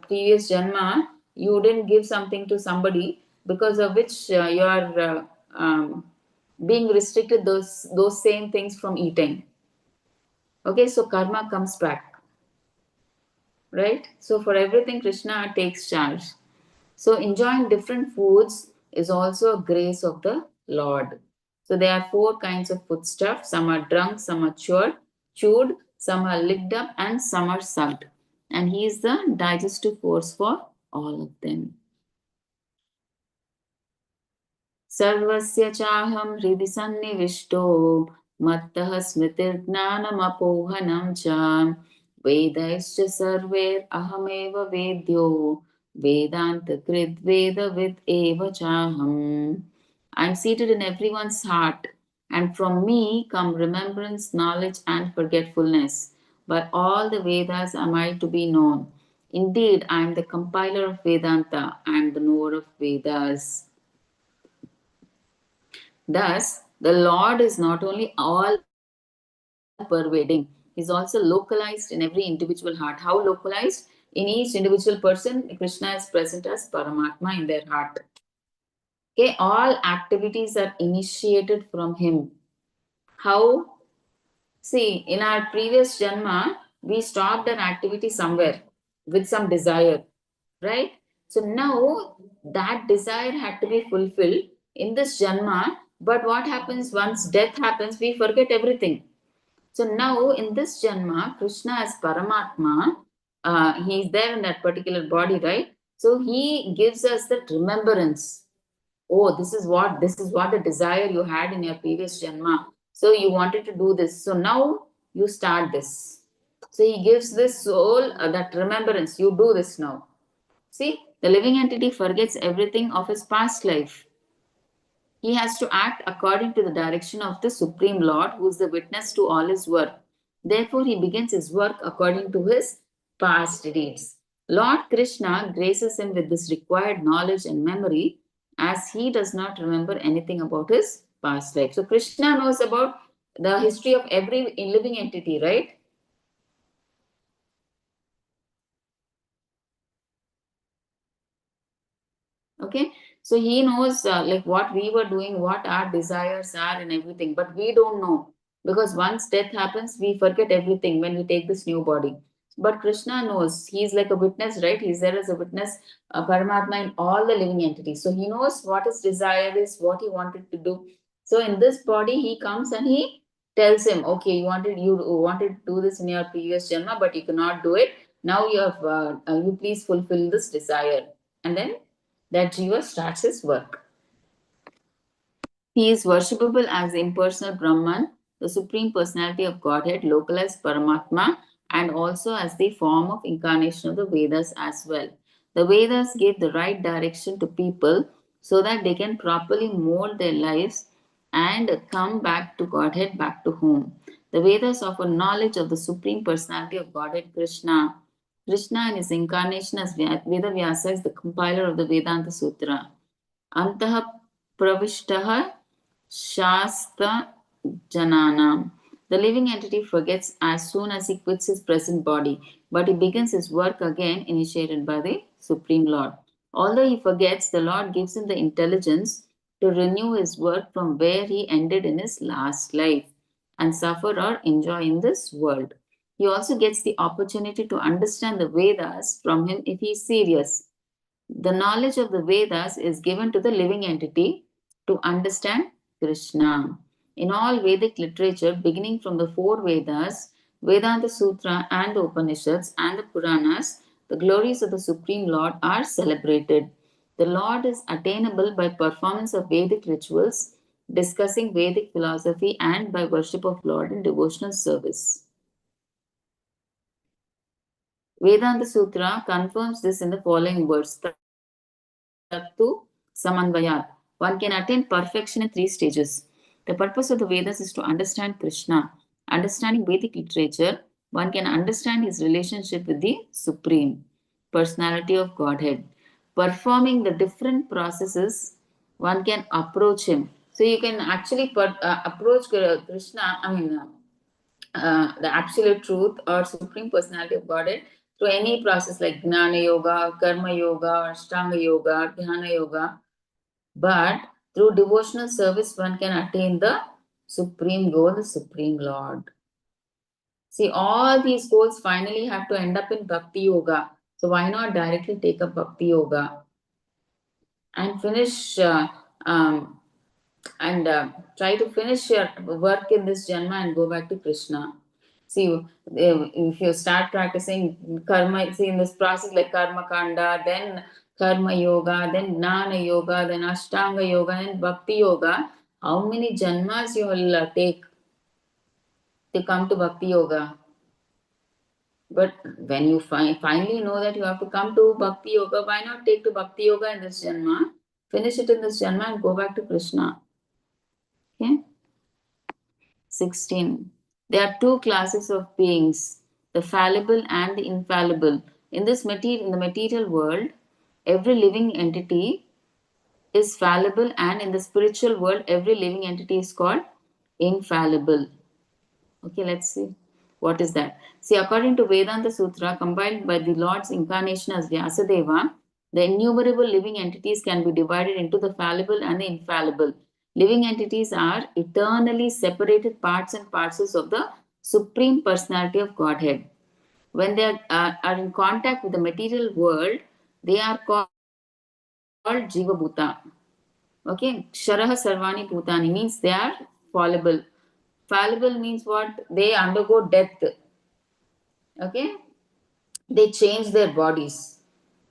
previous janma, you didn't give something to somebody because of which you are being restricted those same things from eating. Okay, so karma comes back, right? So for everything, Krishna takes charge. So enjoying different foods is also a grace of the Lord. So there are four kinds of foodstuff. Some are drunk, some are chewed, some are licked up, and some are sucked. And he is the digestive force for all of them. सर्वस्य चाहं हृदि सन्निविष्टो मत्तः स्मृतिर्ज्ञानमपोहनं च वेदैश्च सर्वैरहमेव वेद्यो वेदान्तकृद्वेदविद् एव चाहम्. I'm seated in everyone's heart, and from me come remembrance, knowledge, and forgetfulness. By all the Vedas am I to be known. Indeed, I am the compiler of Vedanta, I am the knower of Vedas. Thus, the Lord is not only all pervading, He is also localized in every individual heart. How localized? In each individual person, Krishna is present as Paramatma in their heart. Okay, all activities are initiated from Him. How? See, in our previous Janma, we stopped an activity somewhere with some desire, right? So now that desire had to be fulfilled in this Janma. But what happens once death happens? We forget everything. So now in this Janma, Krishna as Paramatma, he is there in that particular body, right? So he gives us that remembrance. Oh, this is what the desire you had in your previous Janma. So you wanted to do this. So now you start this. So he gives this soul that remembrance. You do this now. See, the living entity forgets everything of his past life. He has to act according to the direction of the Supreme Lord, who is the witness to all his work. Therefore, he begins his work according to his past deeds. Lord Krishna graces him with this required knowledge and memory, as he does not remember anything about his past life. So, Krishna knows about the history of every living entity, right? Okay, so he knows like what we were doing, what our desires are, and everything, but we don't know because once death happens, we forget everything when we take this new body. But Krishna knows, he's like a witness, right? He's there as a witness, Paramatma in all the living entities. So he knows what his desire is, what he wanted to do. So in this body, he comes and he tells him, okay, you wanted to do this in your previous janma, but you cannot do it. Now you please fulfill this desire. And then that Jiva starts his work. He is worshipable as the impersonal Brahman, the Supreme Personality of Godhead, localized Paramatma, and also as the form of incarnation of the Vedas as well. The Vedas give the right direction to people so that they can properly mold their lives and come back to Godhead, back to home. The Vedas offer knowledge of the Supreme Personality of Godhead, Krishna. Krishna in his incarnation as Veda Vyasa is the compiler of the Vedanta Sutra. Antah pravishtah shasta jananam. The living entity forgets as soon as he quits his present body, but he begins his work again initiated by the Supreme Lord. Although he forgets, the Lord gives him the intelligence to renew his work from where he ended in his last life and suffer or enjoy in this world. He also gets the opportunity to understand the Vedas from him if he is serious. The knowledge of the Vedas is given to the living entity to understand Krishna. In all Vedic literature, beginning from the four Vedas, Vedanta Sutra, and the Upanishads and the Puranas, the glories of the Supreme Lord are celebrated. The Lord is attainable by performance of Vedic rituals, discussing Vedic philosophy, and by worship of Lord in devotional service. Vedanta Sutra confirms this in the following words: Tattu Samanvayat. One can attain perfection in 3 stages. The purpose of the Vedas is to understand Krishna. Understanding Vedic literature, one can understand his relationship with the Supreme Personality of Godhead. Performing the different processes, one can approach him. So you can actually approach Krishna, the absolute truth or supreme personality of Godhead through any process like Gnana Yoga, Karma Yoga, or Ashtanga Yoga, Dhyana Yoga. But through devotional service, one can attain the supreme goal, the supreme Lord. See, all these goals finally have to end up in Bhakti Yoga. So why not directly take up Bhakti Yoga and finish and try to finish your work in this janma and go back to Krishna. See, if you start practicing karma, see in this process like karma kanda, then karma yoga, then jnana yoga, then ashtanga yoga, and bhakti yoga, how many janmas you will take to come to bhakti yoga? But when you finally know that you have to come to bhakti yoga, why not take to bhakti yoga in this janma, finish it in this janma, and go back to Krishna? Okay. 16. There are 2 classes of beings, the fallible and the infallible. In in the material world, every living entity is fallible, and in the spiritual world, every living entity is called infallible. Okay, let's see. What is that? See, according to Vedanta Sutra, compiled by the Lord's incarnation as Vyasadeva, the innumerable living entities can be divided into the fallible and the infallible. Living entities are eternally separated parts and parcels of the Supreme Personality of Godhead. When they are in contact with the material world, they are called Jiva Bhuta. Okay, Sharaha Sarvani Bhutani means they are fallible. Fallible means what? They undergo death. Okay, they change their bodies.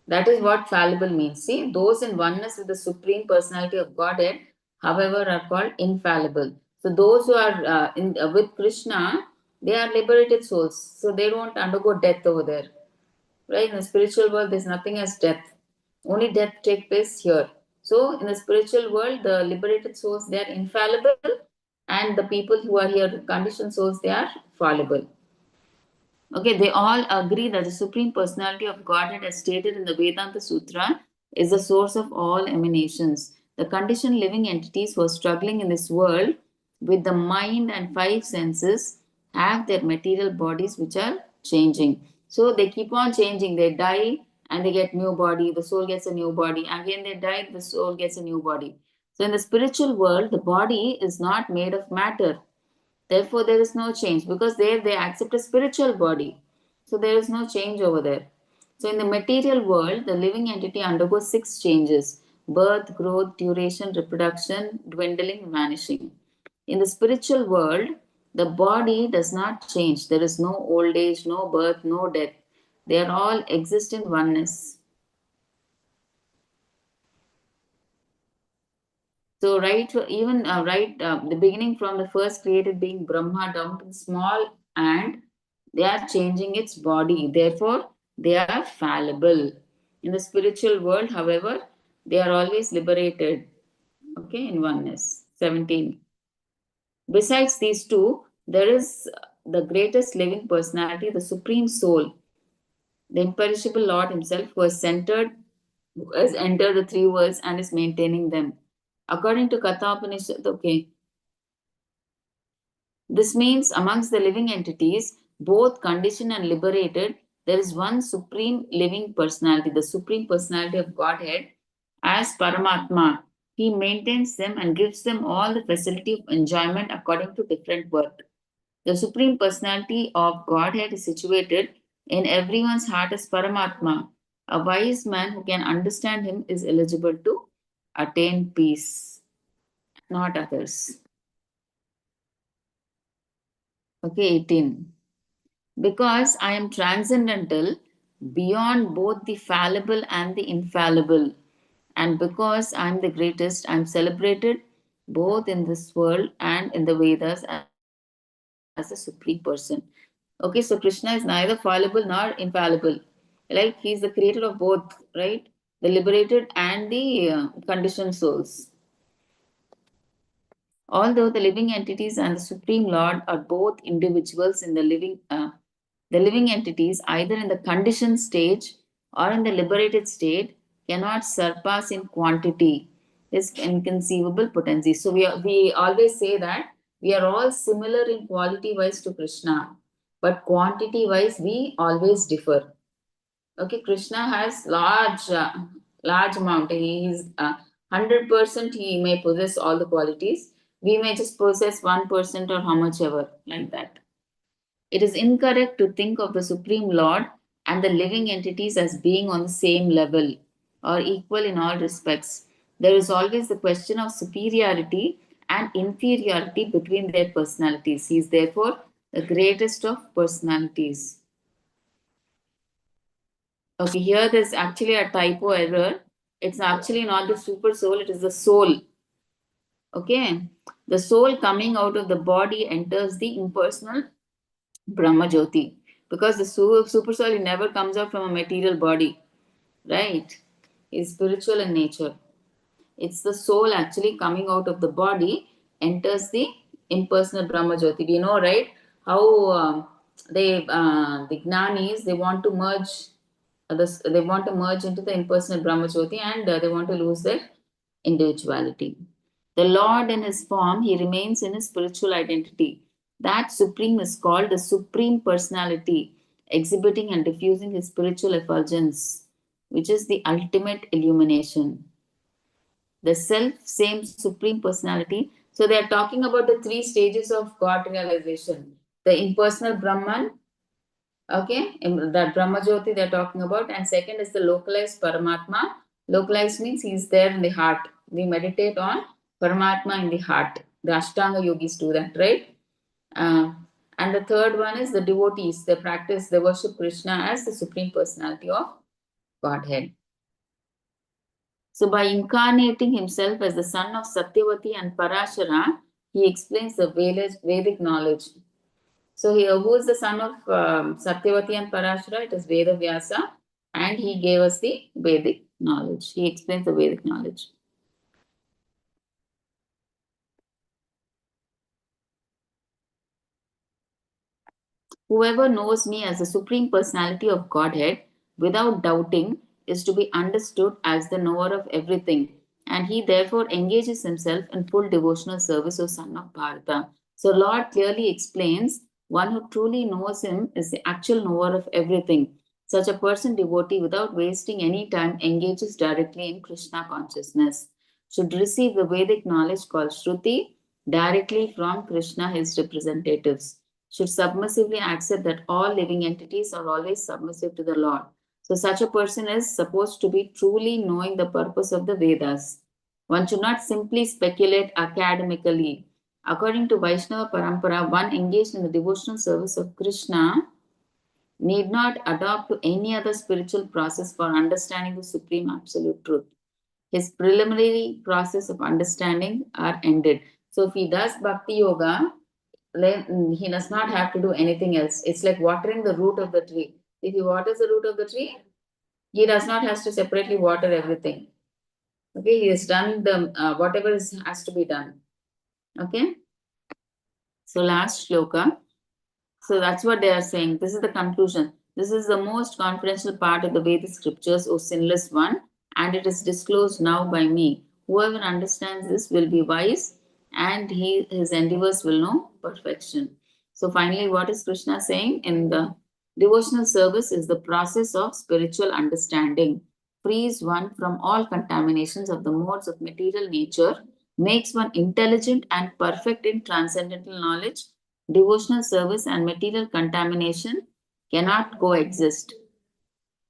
That is what fallible means. See, those in oneness with the Supreme Personality of Godhead, however, are called infallible. So those who are with Krishna, they are liberated souls. So they don't undergo death over there. Right? In the spiritual world, there's nothing as death. Only death takes place here. So in the spiritual world, the liberated souls, they are infallible, and the people who are here, conditioned souls, they are fallible. Okay, they all agree that the Supreme Personality of Godhead, as stated in the Vedanta Sutra, is the source of all emanations. The conditioned living entities who are struggling in this world with the mind and 5 senses have their material bodies which are changing. So they keep on changing. They die and they get new body. The soul gets a new body. Again they die, the soul gets a new body. So in the spiritual world, the body is not made of matter. Therefore, there is no change because there they accept a spiritual body. So there is no change over there. So in the material world, the living entity undergoes 6 changes: birth, growth, duration, reproduction, dwindling, vanishing. In the spiritual world, the body does not change. There is no old age, no birth, no death. They are all exist in oneness. So the beginning from the first created being Brahma down to the small ant, they are changing its body. Therefore, they are fallible. In the spiritual world, however, they are always liberated. Okay, in oneness. 17. Besides these two, there is the greatest living personality, the Supreme Soul, the imperishable Lord Himself, who has entered the 3 worlds and is maintaining them. According to Katha Upanishad, okay, this means amongst the living entities, both conditioned and liberated, there is one supreme living personality, the supreme personality of Godhead as Paramatma. He maintains them and gives them all the facility of enjoyment according to different work. The supreme personality of Godhead is situated in everyone's heart as Paramatma. A wise man who can understand him is eligible to attain peace, not others. Okay, 18. Because I am transcendental beyond both the fallible and the infallible, and because I am the greatest, I am celebrated both in this world and in the Vedas as a supreme person. Okay, so Krishna is neither fallible nor infallible. Like he is the creator of both, right? The liberated and the conditioned souls. Although the living entities and the Supreme Lord are both individuals in the living entities, either in the conditioned stage or in the liberated state, cannot surpass in quantity his inconceivable potency. So we always say that we are all similar in quality wise to Krishna, but quantity wise we always differ. Okay, Krishna has large amount. He is 100%. He may possess all the qualities. We may just possess 1% or how much ever, like that. It is incorrect to think of the Supreme Lord and the living entities as being on the same level or equal in all respects. There is always the question of superiority and inferiority between their personalities. He is therefore the greatest of personalities. Okay, here there's actually a typo error. It's actually not the super soul, it is the soul. Okay, the soul coming out of the body enters the impersonal Brahma Jyoti, because the super soul never comes out from a material body, right? It's spiritual in nature. It's the soul actually coming out of the body enters the impersonal Brahma Jyoti. We know, right? How the Gnanis, they want to merge they want to merge into the impersonal Brahma Jyoti, and they want to lose their individuality. The Lord in his form, he remains in his spiritual identity. That supreme is called the Supreme Personality, exhibiting and diffusing his spiritual effulgence, which is the ultimate illumination. The self same Supreme Personality. So they are talking about the three stages of God realization. The impersonal Brahman, okay, that Brahma Jyoti they're talking about, and second is the localized Paramatma. Localized means he's there in the heart. We meditate on Paramatma in the heart. The Ashtanga yogis do that, right? Uh, and the third one is the devotees. They practice, they worship Krishna as the Supreme Personality of Godhead. So, by incarnating himself as the son of Satyavati and Parashara, he explains the Vedic knowledge. So, here, who is the son of Satyavati and Parashara? It is Veda Vyasa, and he gave us the Vedic knowledge. He explains the Vedic knowledge. Whoever knows me as the Supreme Personality of Godhead without doubting is to be understood as the knower of everything, and he therefore engages himself in full devotional service, O son of Bharata. So, Lord clearly explains one who truly knows him is the actual knower of everything. Such a person, devotee, without wasting any time, engages directly in Krishna consciousness, should receive the Vedic knowledge called Shruti directly from Krishna, his representatives, should submissively accept that all living entities are always submissive to the Lord. So, such a person is supposed to be truly knowing the purpose of the Vedas. One should not simply speculate academically. According to Vaishnava Parampara, one engaged in the devotional service of Krishna need not adopt to any other spiritual process for understanding the supreme absolute truth. His preliminary process of understanding are ended. So if he does bhakti yoga, then he does not have to do anything else. It's like watering the root of the tree. If he waters the root of the tree, he does not have to separately water everything. Okay, he has done the whatever has to be done. Okay, so last shloka. So that's what they are saying. This is the conclusion. This is the most confidential part of the Vedic scriptures, O sinless one, and it is disclosed now by me. Whoever understands this will be wise, and his endeavors will know perfection. So finally, what is Krishna saying? In the devotional service is the process of spiritual understanding, frees one from all contaminations of the modes of material nature, makes one intelligent and perfect in transcendental knowledge. Devotional service and material contamination cannot coexist.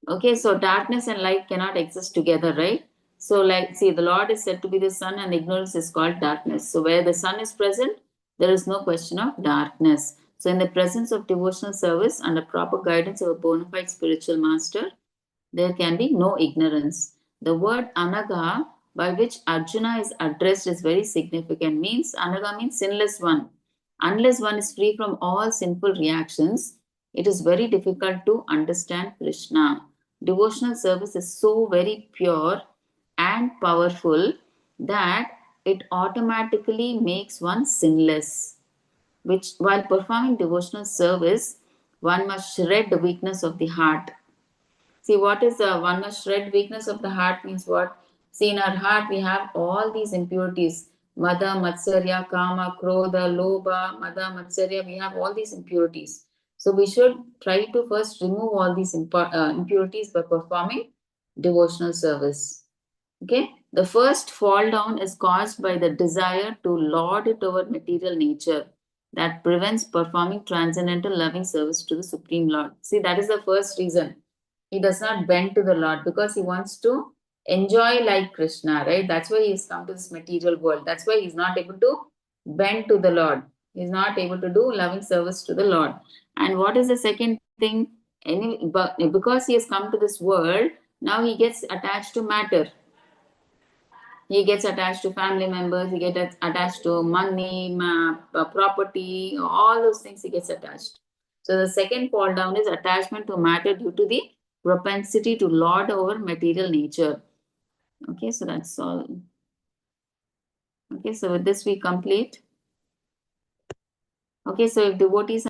Okay, so darkness and light cannot exist together, right? So, like, see, the Lord is said to be the sun, and ignorance is called darkness. So, where the sun is present, there is no question of darkness. So, in the presence of devotional service, under proper guidance of a bona fide spiritual master, there can be no ignorance. The word anaga, by which Arjuna is addressed, is very significant. Means anaga means sinless one. Unless one is free from all sinful reactions, it is very difficult to understand Krishna. Devotional service is so very pure and powerful that it automatically makes one sinless. Which, while performing devotional service, one must shred the weakness of the heart. See, what is the one must shred weakness of the heart means what? See, in our heart we have all these impurities. Mada, Matsarya, Kama, Krodha, Lobha, Mada, Matsarya, we have all these impurities. So we should try to first remove all these impurities by performing devotional service. Okay, the first fall down is caused by the desire to lord it over material nature that prevents performing transcendental loving service to the Supreme Lord. See, that is the first reason. He does not bend to the Lord because he wants to enjoy like Krishna, right? That's why he's come to this material world. That's why he's not able to bend to the Lord. He's not able to do loving service to the Lord. And what is the second thing? Because he has come to this world, now he gets attached to matter. He gets attached to family members, he gets attached to money, property, all those things he gets attached. So the second fall down is attachment to matter due to the propensity to lord over material nature. Okay, so that's all. Okay, so with this we complete. Okay, so if devotees